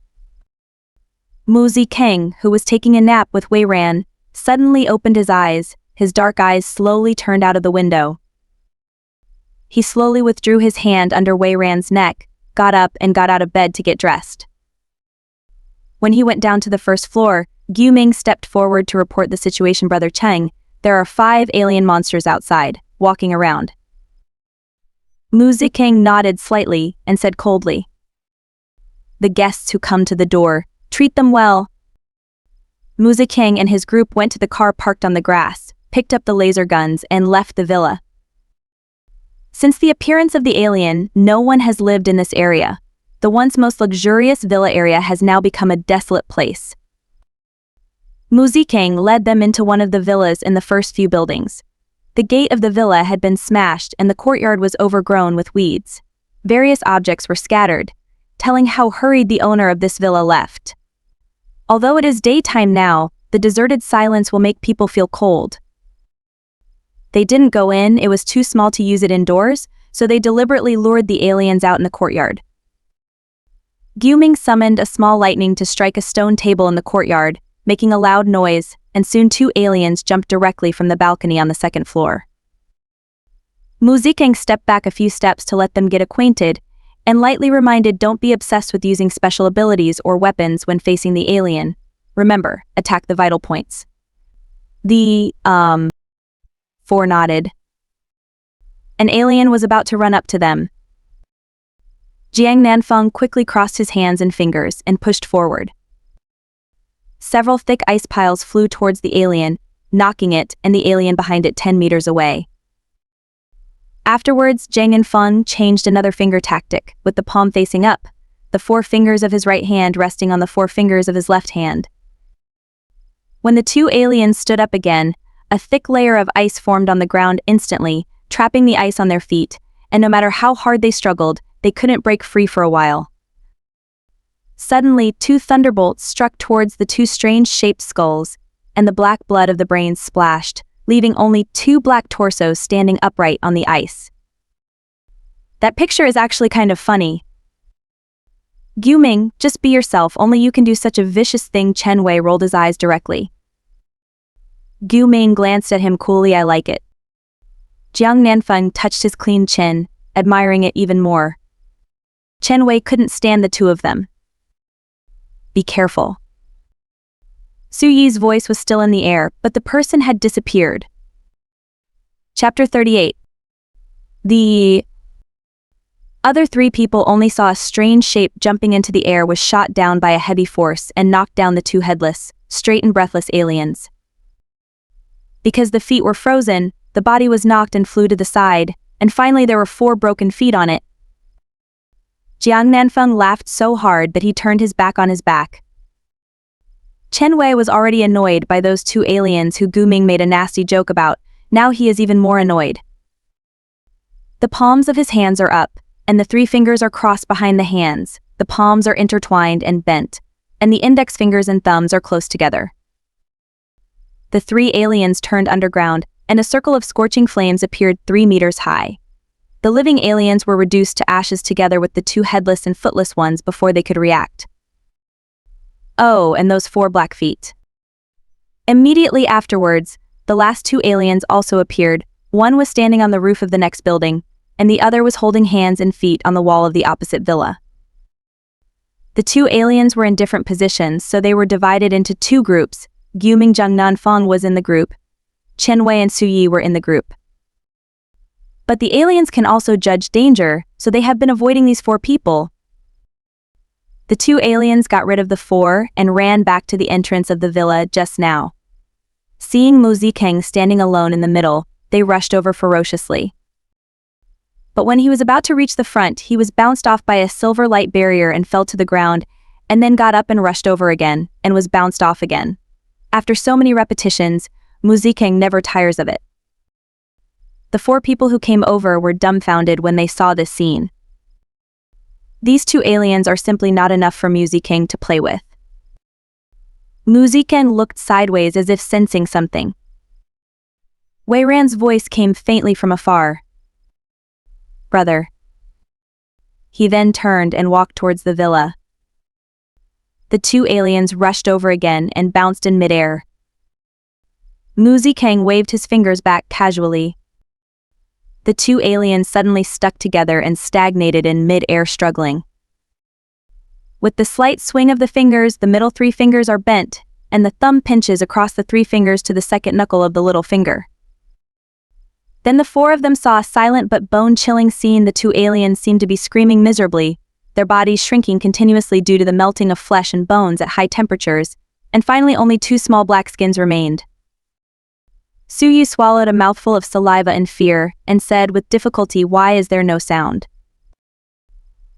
Mu Zikang, who was taking a nap with Wei Ran, suddenly opened his eyes. His dark eyes slowly turned out of the window. He slowly withdrew his hand under Wei Ran's neck, got up and got out of bed to get dressed. When he went down to the first floor, Ming stepped forward to report the situation. Brother Cheng, there are 5 alien monsters outside, walking around. Mu Zikeng nodded slightly and said coldly, "The guests who come to the door, treat them well." Mu Zikeng and his group went to the car parked on the grass, picked up the laser guns, and left the villa. Since the appearance of the alien, no one has lived in this area. The once most luxurious villa area has now become a desolate place. Mu Zikeng led them into one of the villas in the first few buildings. The gate of the villa had been smashed and the courtyard was overgrown with weeds. Various objects were scattered, telling how hurried the owner of this villa left. Although it is daytime now, the deserted silence will make people feel cold. They didn't go in, it was too small to use it indoors, so they deliberately lured the aliens out in the courtyard. Ming summoned a small lightning to strike a stone table in the courtyard, making a loud noise, and soon 2 aliens jumped directly from the balcony on the 2nd floor. Mu Zikeng stepped back a few steps to let them get acquainted, and lightly reminded, don't be obsessed with using special abilities or weapons when facing the alien. Remember, attack the vital points. The, 4 nodded. An alien was about to run up to them. Jiang Nanfeng quickly crossed his hands and fingers and pushed forward. Several thick ice piles flew towards the alien, knocking it and the alien behind it 10 meters away. Afterwards, Jiang Nanfeng changed another finger tactic, with the palm facing up, the 4 fingers of his right hand resting on the 4 fingers of his left hand. When the 2 aliens stood up again, a thick layer of ice formed on the ground instantly, trapping the ice on their feet, and no matter how hard they struggled, they couldn't break free for a while. Suddenly, 2 thunderbolts struck towards the 2 strange-shaped skulls, and the black blood of the brains splashed, leaving only 2 black torsos standing upright on the ice. That picture is actually kind of funny. Ming, just be yourself, only you can do such a vicious thing. Chen Wei rolled his eyes directly. Ming glanced at him coolly. I like it. Jiang Nanfeng touched his clean chin, admiring it even more. Chen Wei couldn't stand the 2 of them. Be careful. Su Yi's voice was still in the air, but the person had disappeared. Chapter 38. The other 3 people only saw a strange shape jumping into the air, was shot down by a heavy force and knocked down the 2 headless, straight and breathless aliens. Because the feet were frozen, the body was knocked and flew to the side, and finally there were 4 broken feet on it. Jiang Nanfeng laughed so hard that he turned his back on his back. Chen Wei was already annoyed by those 2 aliens who Ming made a nasty joke about. Now he is even more annoyed. The palms of his hands are up, and the 3 fingers are crossed behind the hands. The palms are intertwined and bent, and the index fingers and thumbs are close together. The 3 aliens turned underground, and a circle of scorching flames appeared 3 meters high. The living aliens were reduced to ashes together with the 2 headless and footless ones before they could react. Oh, and those 4 black feet. Immediately afterwards, the last 2 aliens also appeared. One was standing on the roof of the next building, and the other was holding hands and feet on the wall of the opposite villa. The 2 aliens were in different positions, so they were divided into 2 groups. Ming Jiang Nanfeng was in the group. Chen Wei and Su Yi were in the group. But the aliens can also judge danger, so they have been avoiding these 4 people. The 2 aliens got rid of the 4 and ran back to the entrance of the villa just now. Seeing Mu Zikeng standing alone in the middle, they rushed over ferociously. But when he was about to reach the front, he was bounced off by a silver light barrier and fell to the ground, and then got up and rushed over again, and was bounced off again. After so many repetitions, Mu Zikeng never tires of it. The 4 people who came over were dumbfounded when they saw this scene. These 2 aliens are simply not enough for Mu Zikeng to play with. Mu Zikeng looked sideways as if sensing something. Wei Ran's voice came faintly from afar. Brother. He then turned and walked towards the villa. The 2 aliens rushed over again and bounced in midair. Mu Zikeng waved his fingers back casually. The 2 aliens suddenly stuck together and stagnated in mid-air, struggling. With the slight swing of the fingers, the middle 3 fingers are bent, and the thumb pinches across the 3 fingers to the second knuckle of the little finger. Then the 4 of them saw a silent but bone-chilling scene. The 2 aliens seemed to be screaming miserably, their bodies shrinking continuously due to the melting of flesh and bones at high temperatures, and finally only 2 small black skins remained. Su-yi swallowed a mouthful of saliva in fear, and said with difficulty, "Why is there no sound?"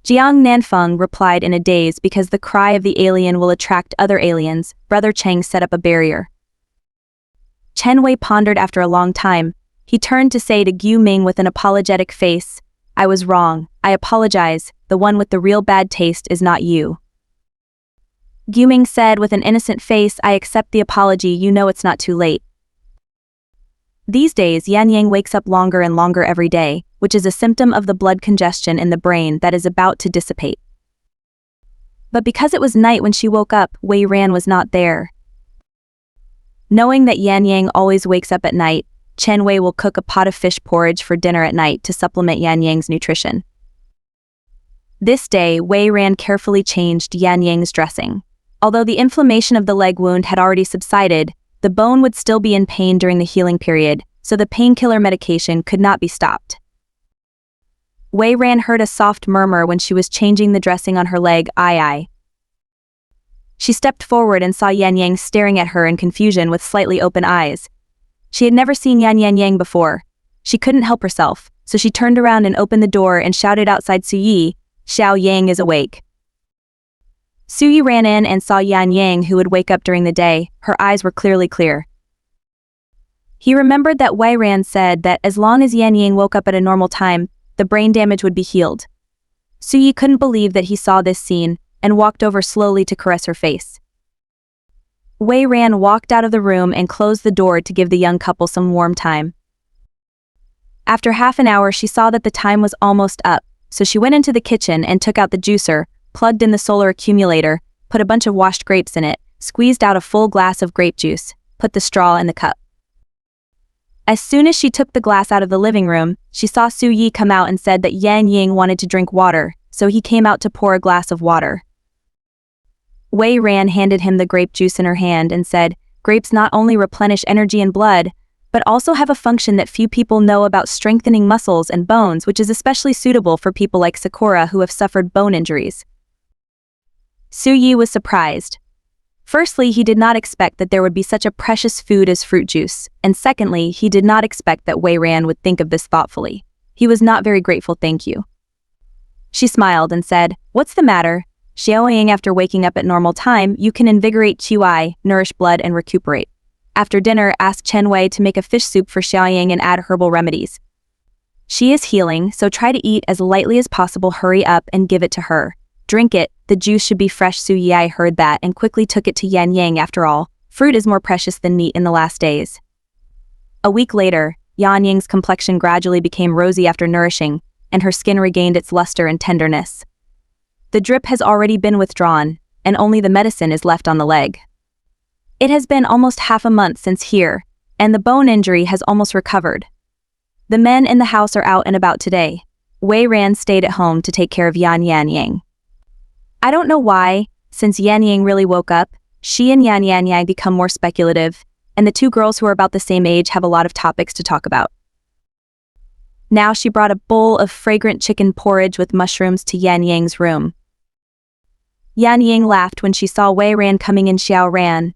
Jiang Nanfeng replied in a daze, "Because the cry of the alien will attract other aliens. Brother Cheng set up a barrier." Chen Wei pondered after a long time. He turned to say to Gu Ming with an apologetic face, "I was wrong. I apologize. The one with the real bad taste is not you." Gu Ming said with an innocent face, "I accept the apology. You know it's not too late." These days, Yan Yang wakes up longer and longer every day, which is a symptom of the blood congestion in the brain that is about to dissipate. But because it was night when she woke up, Wei Ran was not there. Knowing that Yan Yang always wakes up at night, Chen Wei will cook a pot of fish porridge for dinner at night to supplement Yan Yang's nutrition. This day, Wei Ran carefully changed Yan Yang's dressing. Although the inflammation of the leg wound had already subsided, the bone would still be in pain during the healing period, so the painkiller medication could not be stopped. Wei Ran heard a soft murmur when she was changing the dressing on her leg. Ai. She stepped forward and saw Yan Yang staring at her in confusion with slightly open eyes. She had never seen Yan Yang before. She couldn't help herself, so she turned around and opened the door and shouted outside, "Su-yi, Xiao Yang is awake." Su-yi ran in and saw Yan Yang, who would wake up during the day. Her eyes were clearly clear. He remembered that Wei Ran said that as long as Yan Yang woke up at a normal time, the brain damage would be healed. Su-yi couldn't believe that he saw this scene, and walked over slowly to caress her face. Wei Ran walked out of the room and closed the door to give the young couple some warm time. After half an hour, she saw that the time was almost up, so she went into the kitchen and took out the juicer, plugged in the solar accumulator, put a bunch of washed grapes in it, squeezed out a full glass of grape juice, put the straw in the cup. As soon as she took the glass out of the living room, she saw Su-yi come out and said that Yan Yang wanted to drink water, so he came out to pour a glass of water. Wei Ran handed him the grape juice in her hand and said, "Grapes not only replenish energy and blood, but also have a function that few people know about, strengthening muscles and bones, which is especially suitable for people like Sakura who have suffered bone injuries." Su-yi was surprised. Firstly, he did not expect that there would be such a precious food as fruit juice, and secondly, he did not expect that Wei Ran would think of this thoughtfully. He was not very grateful. "Thank you." She smiled and said, "What's the matter? Xiaoying, after waking up at normal time, you can invigorate QI, nourish blood and recuperate. After dinner, ask Chen Wei to make a fish soup for Xiaoying and add herbal remedies. She is healing, so try to eat as lightly as possible. Hurry up and give it to her. Drink it, the juice should be fresh." Su-yi heard that and quickly took it to Yan Yang. After all, fruit is more precious than meat in the last days. A week later, Yan Yang's complexion gradually became rosy after nourishing, and her skin regained its luster and tenderness. The drip has already been withdrawn, and only the medicine is left on the leg. It has been almost half a month since here, and the bone injury has almost recovered. The men in the house are out and about today. Wei Ran stayed at home to take care of Yan Yang. I don't know why, since Yan Yang really woke up, she and Yan Yang become more speculative, and the 2 girls who are about the same age have a lot of topics to talk about. Now she brought a bowl of fragrant chicken porridge with mushrooms to Yan Yang's room. Yan Yang laughed when she saw Wei Ran coming in. "Xiao Ran."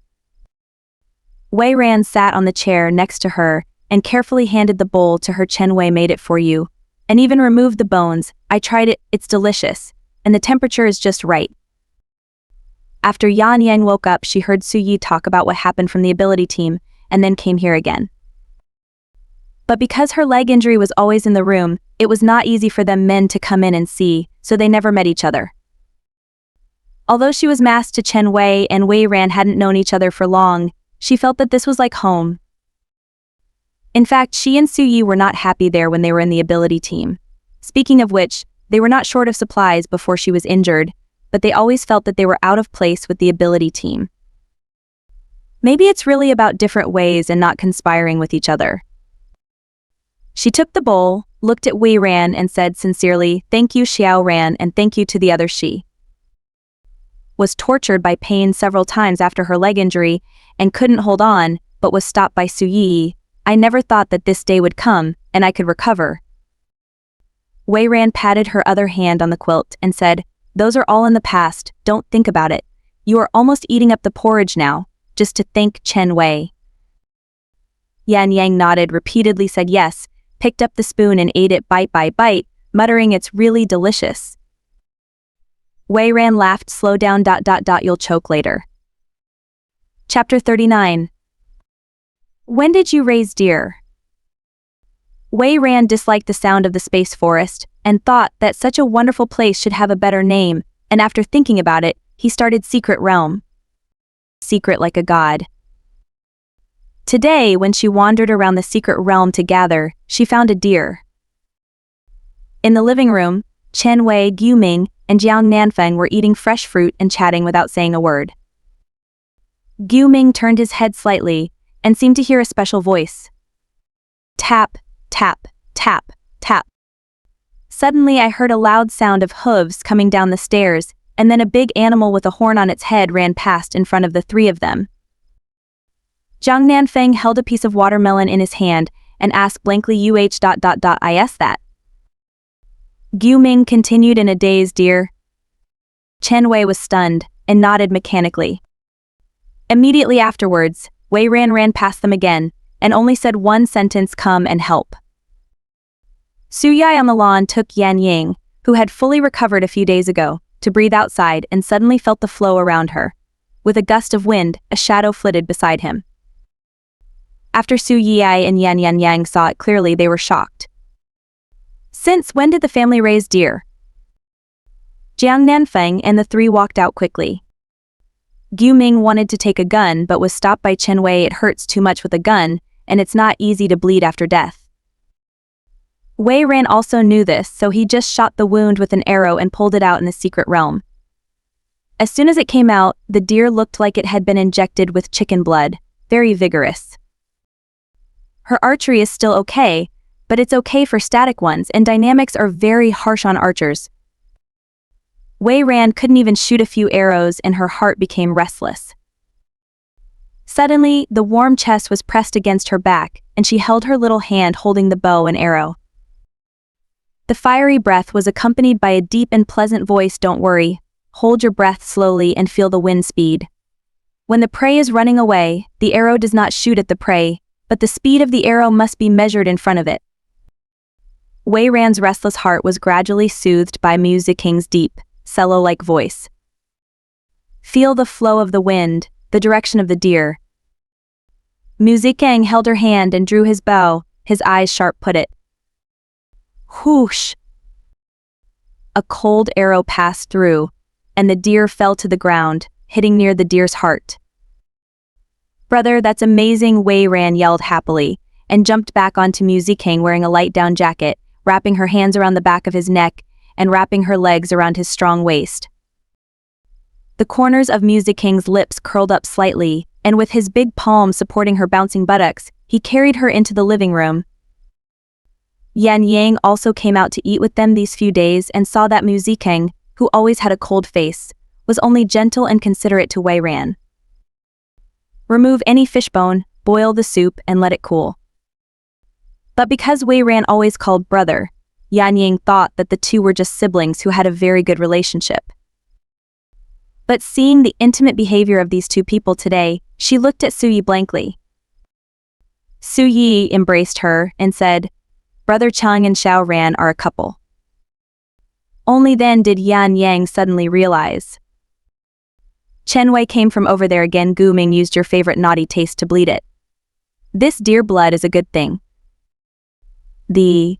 Wei Ran sat on the chair next to her and carefully handed the bowl to her. "Chen Wei made it for you, and even removed the bones. I tried it, it's delicious, and the temperature is just right." After Yan Yang woke up, she heard Su-yi talk about what happened from the ability team, and then came here again. But because her leg injury was always in the room, it was not easy for them men to come in and see, so they never met each other. Although she was masked to Chen Wei and Wei Ran hadn't known each other for long, she felt that this was like home. In fact, she and Su-yi were not happy there when they were in the ability team. Speaking of which, they were not short of supplies before she was injured, but they always felt that they were out of place with the ability team. Maybe it's really about different ways and not conspiring with each other. She took the bowl, looked at Wei Ran and said sincerely, "Thank you Xiao Ran, and thank you to the other she." was tortured by pain several times after her leg injury and couldn't hold on, but was stopped by Su Yi. I never thought that this day would come, and I could recover. Wei Ran patted her other hand on the quilt and said, "Those are all in the past, don't think about it. You are almost eating up the porridge now, just to thank Chen Wei." Yan Yang nodded, repeatedly said yes, picked up the spoon and ate it bite by bite, muttering it's really delicious. Wei Ran laughed, "Slow down, you'll choke later." Chapter 39. When did you raise deer? Wei Ran disliked the sound of the space forest and thought that such a wonderful place should have a better name, and after thinking about it, he started Secret Realm. Secret like a god. Today, when she wandered around the secret realm to gather, she found a deer. In the living room, Chen Wei, Gu Ming, and Jiang Nanfeng were eating fresh fruit and chatting without saying a word. Gu Ming turned his head slightly and seemed to hear a special voice. Tap, tap, tap, tap. Suddenly I heard a loud sound of hooves coming down the stairs, and then a big animal with a horn on its head ran past in front of the three of them. Jiang Nanfeng held a piece of watermelon in his hand and asked blankly, "Is that?" Gu Ming continued in a daze, "Dear." Chen Wei was stunned and nodded mechanically. Immediately afterwards, Wei ran past them again and only said one sentence, "Come and help." Su Yi on the lawn took Yan Yang, who had fully recovered a few days ago, to breathe outside and suddenly felt the flow around her. With a gust of wind, a shadow flitted beside him. After Su Yi and Yan Yang saw it clearly, they were shocked. "Since when did the family raise deer?" Jiang Nanfeng and the three walked out quickly. Gu Ming wanted to take a gun but was stopped by Chen Wei. "It hurts too much with a gun, and it's not easy to bleed after death." Wei Ran also knew this, so he just shot the wound with an arrow and pulled it out in the secret realm. As soon as it came out, the deer looked like it had been injected with chicken blood, very vigorous. Her archery is still okay, but it's okay for static ones, and dynamics are very harsh on archers. Wei Ran couldn't even shoot a few arrows and her heart became restless. Suddenly, the warm chest was pressed against her back, and she held her little hand holding the bow and arrow. The fiery breath was accompanied by a deep and pleasant voice, "Don't worry, hold your breath slowly and feel the wind speed. When the prey is running away, the arrow does not shoot at the prey, but the speed of the arrow must be measured in front of it." Wei Ran's restless heart was gradually soothed by Mu Ziking's deep, cello-like voice. "Feel the flow of the wind, the direction of the deer." Mu Ziking held her hand and drew his bow, his eyes sharp. "Put it." Whoosh! A cold arrow passed through, and the deer fell to the ground, hitting near the deer's heart. "Brother, that's amazing," Wei Ran yelled happily, and jumped back onto Mu Ziking wearing a light down jacket, wrapping her hands around the back of his neck and wrapping her legs around his strong waist. The corners of Mu Ziking's lips curled up slightly, and with his big palm supporting her bouncing buttocks, he carried her into the living room. Yan Yang also came out to eat with them these few days and saw that Mu Ziking, who always had a cold face, was only gentle and considerate to Wei Ran. Remove any fishbone, boil the soup, and let it cool. But because Wei Ran always called brother, Yan Yang thought that the two were just siblings who had a very good relationship. But seeing the intimate behavior of these two people today, she looked at Su Yi blankly. Su Yi embraced her and said, "Brother Chang and Xiao Ran are a couple." Only then did Yan Yang suddenly realize. "Chen Wei came from over there again." Gu Ming used your favorite naughty taste to bleed it. "This deer blood is a good thing." The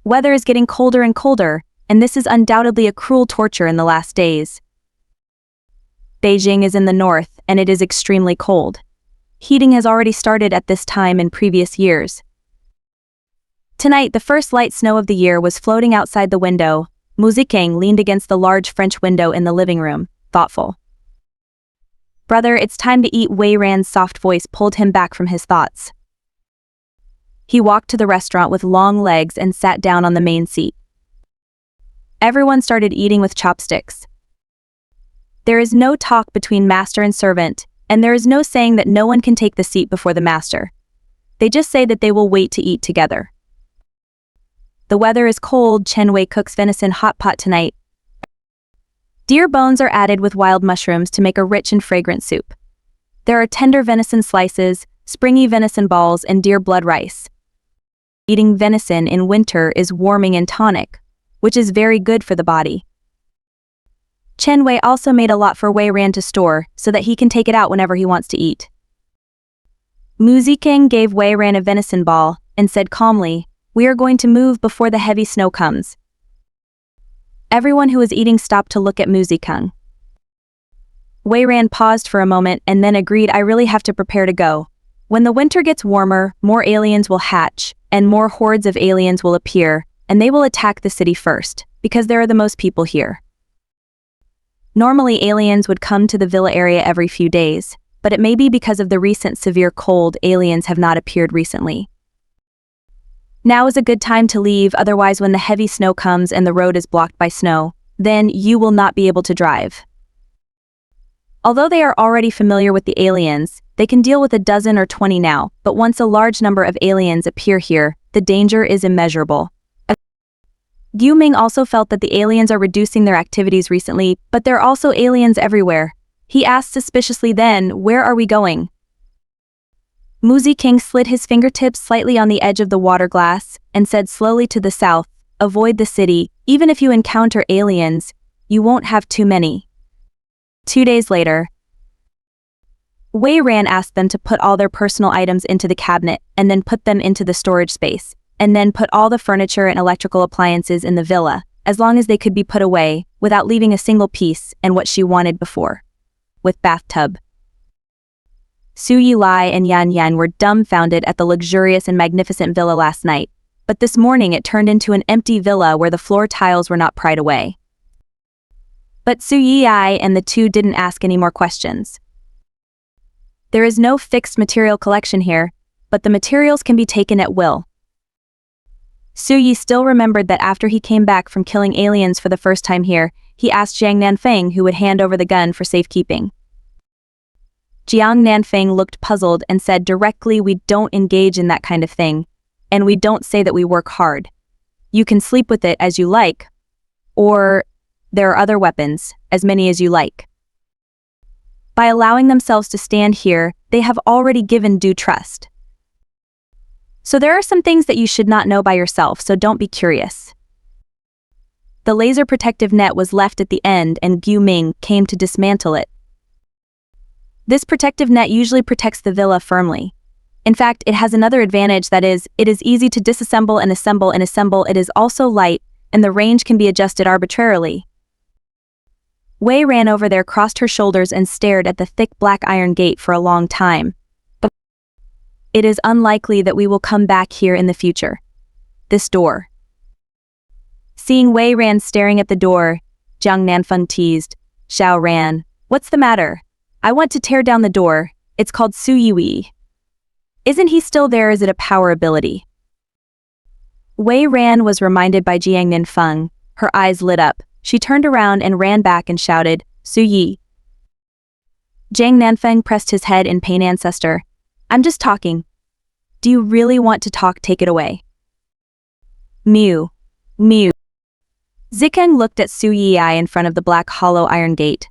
weather is getting colder and colder, and this is undoubtedly a cruel torture in the last days. Beijing is in the north, and it is extremely cold. Heating has already started at this time in previous years. Tonight, the first light snow of the year was floating outside the window. Mu Ziking leaned against the large French window in the living room, thoughtful. "Brother, it's time to eat." Wei Ran's soft voice pulled him back from his thoughts. He walked to the restaurant with long legs and sat down on the main seat. Everyone started eating with chopsticks. There is no talk between master and servant, and there is no saying that no one can take the seat before the master. They just say that they will wait to eat together. The weather is cold. Chen Wei cooks venison hot pot tonight. Deer bones are added with wild mushrooms to make a rich and fragrant soup. There are tender venison slices, springy venison balls, and deer blood rice. Eating venison in winter is warming and tonic, which is very good for the body. Chen Wei also made a lot for Wei Ran to store so that he can take it out whenever he wants to eat. Mu Zikeng gave Wei Ran a venison ball and said calmly, "We are going to move before the heavy snow comes." Everyone who was eating stopped to look at Mu Zikeng. Wei Ran paused for a moment and then agreed, "I really have to prepare to go. When the winter gets warmer, more aliens will hatch, and more hordes of aliens will appear, and they will attack the city first, because there are the most people here. Normally aliens would come to the villa area every few days, but it may be because of the recent severe cold, aliens have not appeared recently. Now is a good time to leave, otherwise when the heavy snow comes and the road is blocked by snow, then you will not be able to drive." Although they are already familiar with the aliens, they can deal with a dozen or 20 now, but once a large number of aliens appear here, the danger is immeasurable. Gu Ming also felt that the aliens are reducing their activities recently, but there are also aliens everywhere. He asked suspiciously then, "Where are we going?" Mu Zikeng slid his fingertips slightly on the edge of the water glass and said slowly to the south, "Avoid the city. Even if you encounter aliens, you won't have too many." 2 days later, Wei Ran asked them to put all their personal items into the cabinet and then put them into the storage space, and then put all the furniture and electrical appliances in the villa, as long as they could be put away, without leaving a single piece, and what she wanted before. With bathtub. Su Yilai and Yan Yan were dumbfounded at the luxurious and magnificent villa last night, but this morning it turned into an empty villa where the floor tiles were not pried away. But Su Yilai and the two didn't ask any more questions. There is no fixed material collection here, but the materials can be taken at will. Su Yi still remembered that after he came back from killing aliens for the first time here, he asked Jiang Nanfeng who would hand over the gun for safekeeping. Jiang Nanfeng looked puzzled and said directly, "We don't engage in that kind of thing, and we don't say that we work hard. You can sleep with it as you like, or there are other weapons, as many as you like." By allowing themselves to stand here, they have already given due trust. So there are some things that you should not know by yourself, so don't be curious. The laser protective net was left at the end and Gu Ming came to dismantle it. This protective net usually protects the villa firmly. In fact, it has another advantage, that is, it is easy to disassemble and assemble and assemble. It is also light, and the range can be adjusted arbitrarily. Wei ran over there, crossed her shoulders and stared at the thick black iron gate for a long time. It is unlikely that we will come back here in the future. This door. Seeing Wei Ran staring at the door, Jiang Nanfeng teased, "Xiao Ran, what's the matter? I want to tear down the door. It's called Su Yui. Isn't he still there? Is it a power ability?" Wei Ran was reminded by Jiang Nanfeng. Her eyes lit up. She turned around and ran back and shouted, "Su Yi." Jiang Nanfeng pressed his head in pain. "Ancestor, I'm just talking. Do you really want to talk? Take it away." Mew. Mew. Zikeng looked at Su Yi in front of the black hollow iron gate.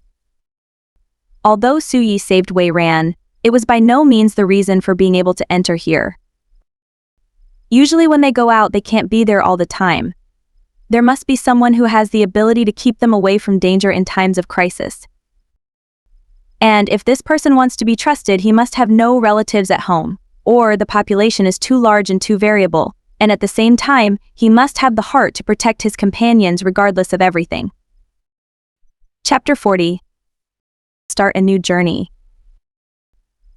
Although Su Yi saved Wei Ran, it was by no means the reason for being able to enter here. Usually when they go out, they can't be there all the time. There must be someone who has the ability to keep them away from danger in times of crisis. And if this person wants to be trusted, he must have no relatives at home, or the population is too large and too variable, and at the same time, he must have the heart to protect his companions regardless of everything. Chapter 40. Start a new journey.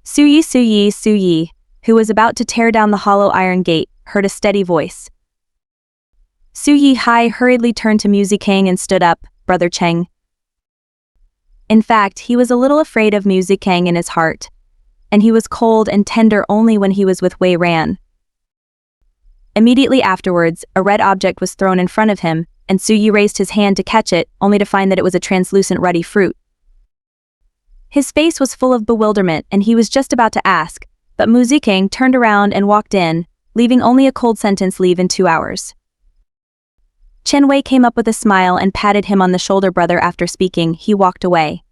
Su Yi, who was about to tear down the hollow iron gate, heard a steady voice. Su Yi hurriedly turned to Mu Zikeng and stood up, "Brother Cheng." In fact, he was a little afraid of Mu Zikeng in his heart, and he was cold and tender only when he was with Wei Ran. Immediately afterwards, a red object was thrown in front of him, and Su Yi raised his hand to catch it, only to find that it was a translucent ruddy fruit. His face was full of bewilderment, and he was just about to ask, but Mu Ziking turned around and walked in, leaving only a cold sentence: leave in 2 hours. Chen Wei came up with a smile and patted him on the shoulder. Brother, after speaking, he walked away.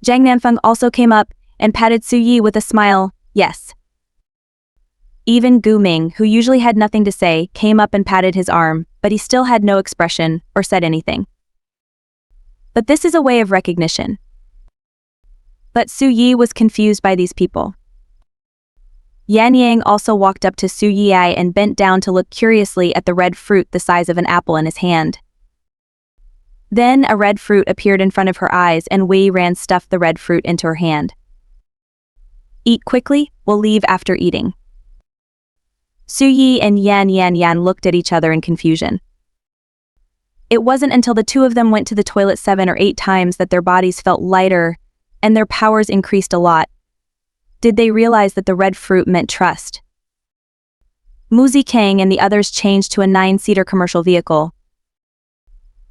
Jiang Nanfeng also came up and patted Su Yi with a smile. Yes. Even Gu Ming, who usually had nothing to say, came up and patted his arm, but he still had no expression or said anything. But this is a way of recognition. But Su Yi was confused by these people. Yan Yang also walked up to Su Yi and bent down to look curiously at the red fruit the size of an apple in his hand. Then a red fruit appeared in front of her eyes, and Wei Ran stuffed the red fruit into her hand. Eat quickly, we'll leave after eating. Su Yi and Yan looked at each other in confusion. It wasn't until the two of them went to the toilet 7 or 8 times that their bodies felt lighter and their powers increased a lot. Did they realize that the red fruit meant trust? Mu Ziking and the others changed to a 9-seater commercial vehicle.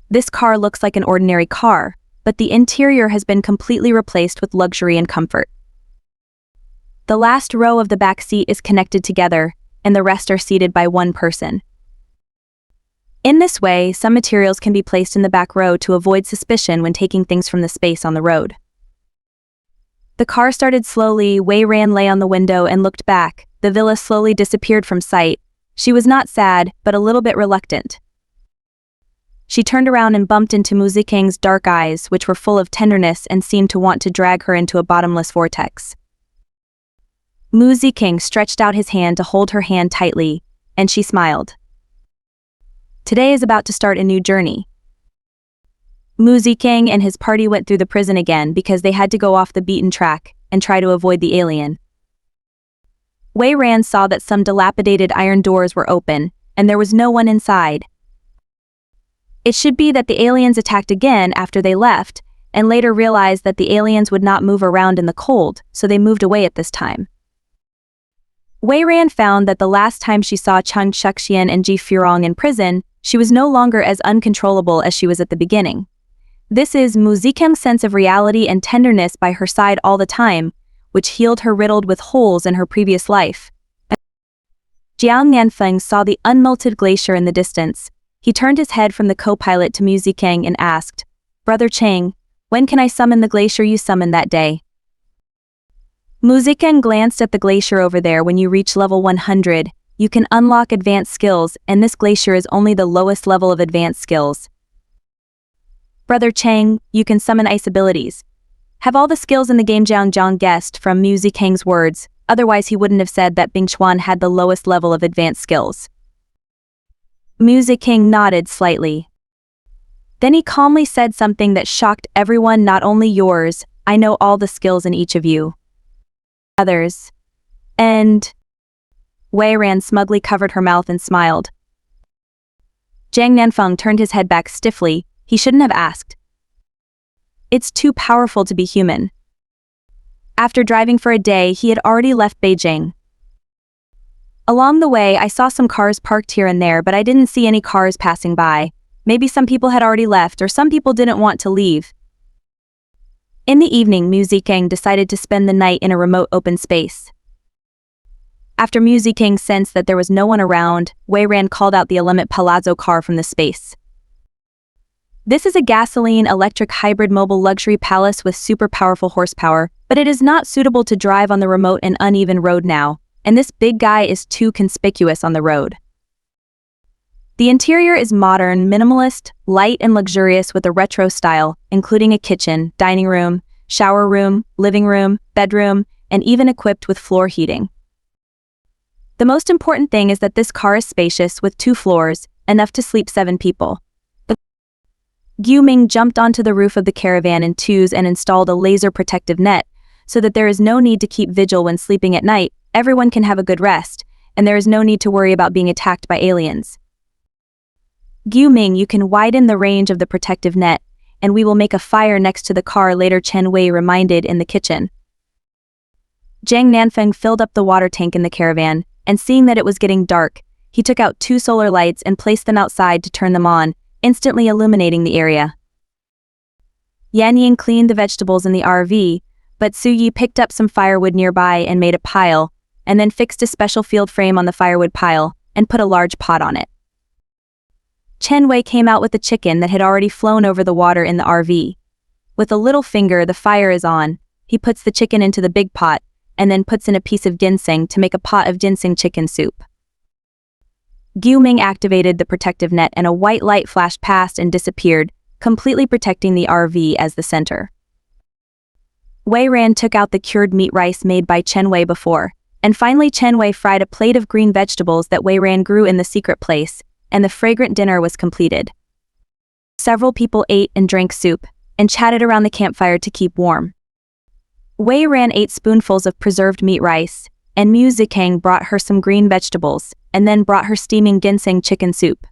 This car looks like an ordinary car, but the interior has been completely replaced with luxury and comfort. The last row of the back seat is connected together, and the rest are seated by one person. In this way, some materials can be placed in the back row to avoid suspicion when taking things from the space on the road. The car started slowly. Wei Ran lay on the window and looked back. The villa slowly disappeared from sight. She was not sad, but a little bit reluctant. She turned around and bumped into Mu Ziking's dark eyes, which were full of tenderness and seemed to want to drag her into a bottomless vortex. Mu Ziking stretched out his hand to hold her hand tightly, and she smiled. Today is about to start a new journey. Mu Ziking and his party went through the prison again because they had to go off the beaten track and try to avoid the alien. Wei Ran saw that some dilapidated iron doors were open, and there was no one inside. It should be that the aliens attacked again after they left, and later realized that the aliens would not move around in the cold, so they moved away at this time. Wei Ran found that the last time she saw Chang Shuxian and Ji Furong in prison, she was no longer as uncontrollable as she was at the beginning. This is Mu Ziking's sense of reality and tenderness by her side all the time, which healed her riddled with holes in her previous life. Jiang Nanfeng saw the unmelted glacier in the distance. He turned his head from the co-pilot to Mu Ziking and asked, "Brother Chang, when can I summon the glacier you summoned that day?" Mu Ziking glanced at the glacier over there. When you reach level 100, you can unlock advanced skills, and this glacier is only the lowest level of advanced skills. Brother Chang, you can summon ice abilities. Have all the skills in the game. Jiang Zhang guessed from Mu Ziking's words, otherwise he wouldn't have said that Bing Chuan had the lowest level of advanced skills. Mu Ziking nodded slightly. Then he calmly said something that shocked everyone. Not only yours, I know all the skills in each of you. Others. And... Wei Ran smugly covered her mouth and smiled. Jiang Nanfeng turned his head back stiffly. He shouldn't have asked. It's too powerful to be human. After driving for a day, he had already left Beijing. Along the way, I saw some cars parked here and there, but I didn't see any cars passing by. Maybe some people had already left, or some people didn't want to leave. In the evening, Mu Ziking decided to spend the night in a remote open space. After Mu Ziking sensed that there was no one around, Wei Ran called out the Element Palazzo car from the space. This is a gasoline-electric hybrid mobile luxury palace with super powerful horsepower, but it is not suitable to drive on the remote and uneven road now, and this big guy is too conspicuous on the road. The interior is modern, minimalist, light and luxurious with a retro style, including a kitchen, dining room, shower room, living room, bedroom, and even equipped with floor heating. The most important thing is that this car is spacious with 2 floors, enough to sleep 7 people. Gu Ming jumped onto the roof of the caravan in twos and installed a laser protective net, so that there is no need to keep vigil when sleeping at night. Everyone can have a good rest, and there is no need to worry about being attacked by aliens. Gu Ming, you can widen the range of the protective net, and we will make a fire next to the car later, Chen Wei reminded in the kitchen. Jiang Nanfeng filled up the water tank in the caravan, and seeing that it was getting dark, He took out 2 solar lights and placed them outside to turn them on, instantly illuminating the area. Yan Ying cleaned the vegetables in the RV, but Su Yi picked up some firewood nearby and made a pile, and then fixed a special field frame on the firewood pile and put a large pot on it. Chen Wei came out with the chicken that had already flown over the water in the RV. With a little finger, the fire is on. He puts the chicken into the big pot and then puts in a piece of ginseng to make a pot of ginseng chicken soup. Gu Ming activated the protective net and a white light flashed past and disappeared, completely protecting the RV as the center. Wei Ran took out the cured meat rice made by Chen Wei before, and finally Chen Wei fried a plate of green vegetables that Wei Ran grew in the secret place, and the fragrant dinner was completed. Several people ate and drank soup, and chatted around the campfire to keep warm. Wei Ran ate spoonfuls of preserved meat rice, and Mu Zikang brought her some green vegetables, and then brought her steaming ginseng chicken soup.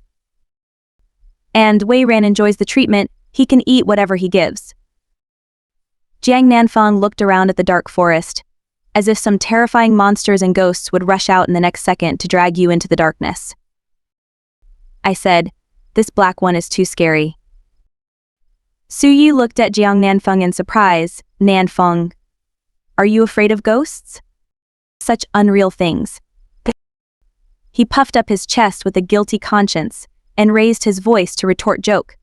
And Wei Ran enjoys the treatment, he can eat whatever he gives. Jiang Nanfeng looked around at the dark forest, as if some terrifying monsters and ghosts would rush out in the next second to drag you into the darkness. I said, "This black one is too scary." Su Yi looked at Jiang Nanfeng in surprise. "Nanfeng, are you afraid of ghosts? Such unreal things." He puffed up his chest with a guilty conscience and raised his voice to retort joke.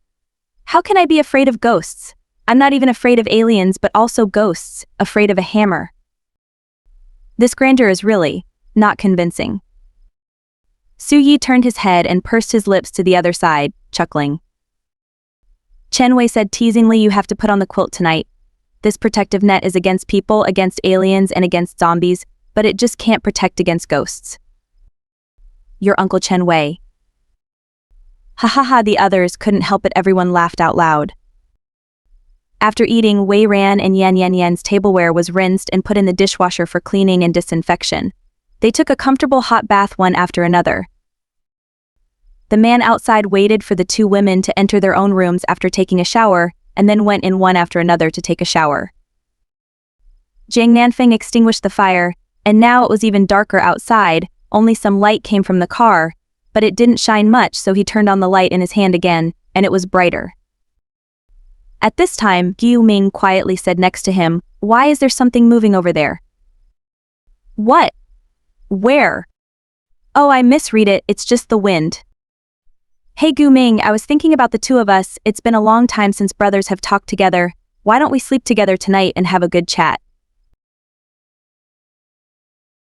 "How can I be afraid of ghosts? I'm not even afraid of aliens but also ghosts, afraid of a hammer." This grandeur is really not convincing. Su Yi turned his head and pursed his lips to the other side, chuckling. Chen Wei said teasingly, "You have to put on the quilt tonight. This protective net is against people, against aliens, and against zombies, but it just can't protect against ghosts." "Your Uncle Chen Wei." Ha ha ha, the others couldn't help it, everyone laughed out loud. After eating, Wei Ran and Yan Yan's tableware was rinsed and put in the dishwasher for cleaning and disinfection. They took a comfortable hot bath one after another. The man outside waited for the 2 women to enter their own rooms after taking a shower, and then went in one after another to take a shower. Jiang Nanfeng extinguished the fire, and now it was even darker outside, only some light came from the car, but it didn't shine much, so he turned on the light in his hand again, and it was brighter. At this time, Gu Ming quietly said next to him, "Why is there something moving over there?" "What? Where?" "Oh, I misread it, it's just the wind." "Hey Gu Ming, I was thinking about the 2 of us, it's been a long time since brothers have talked together, why don't we sleep together tonight and have a good chat?"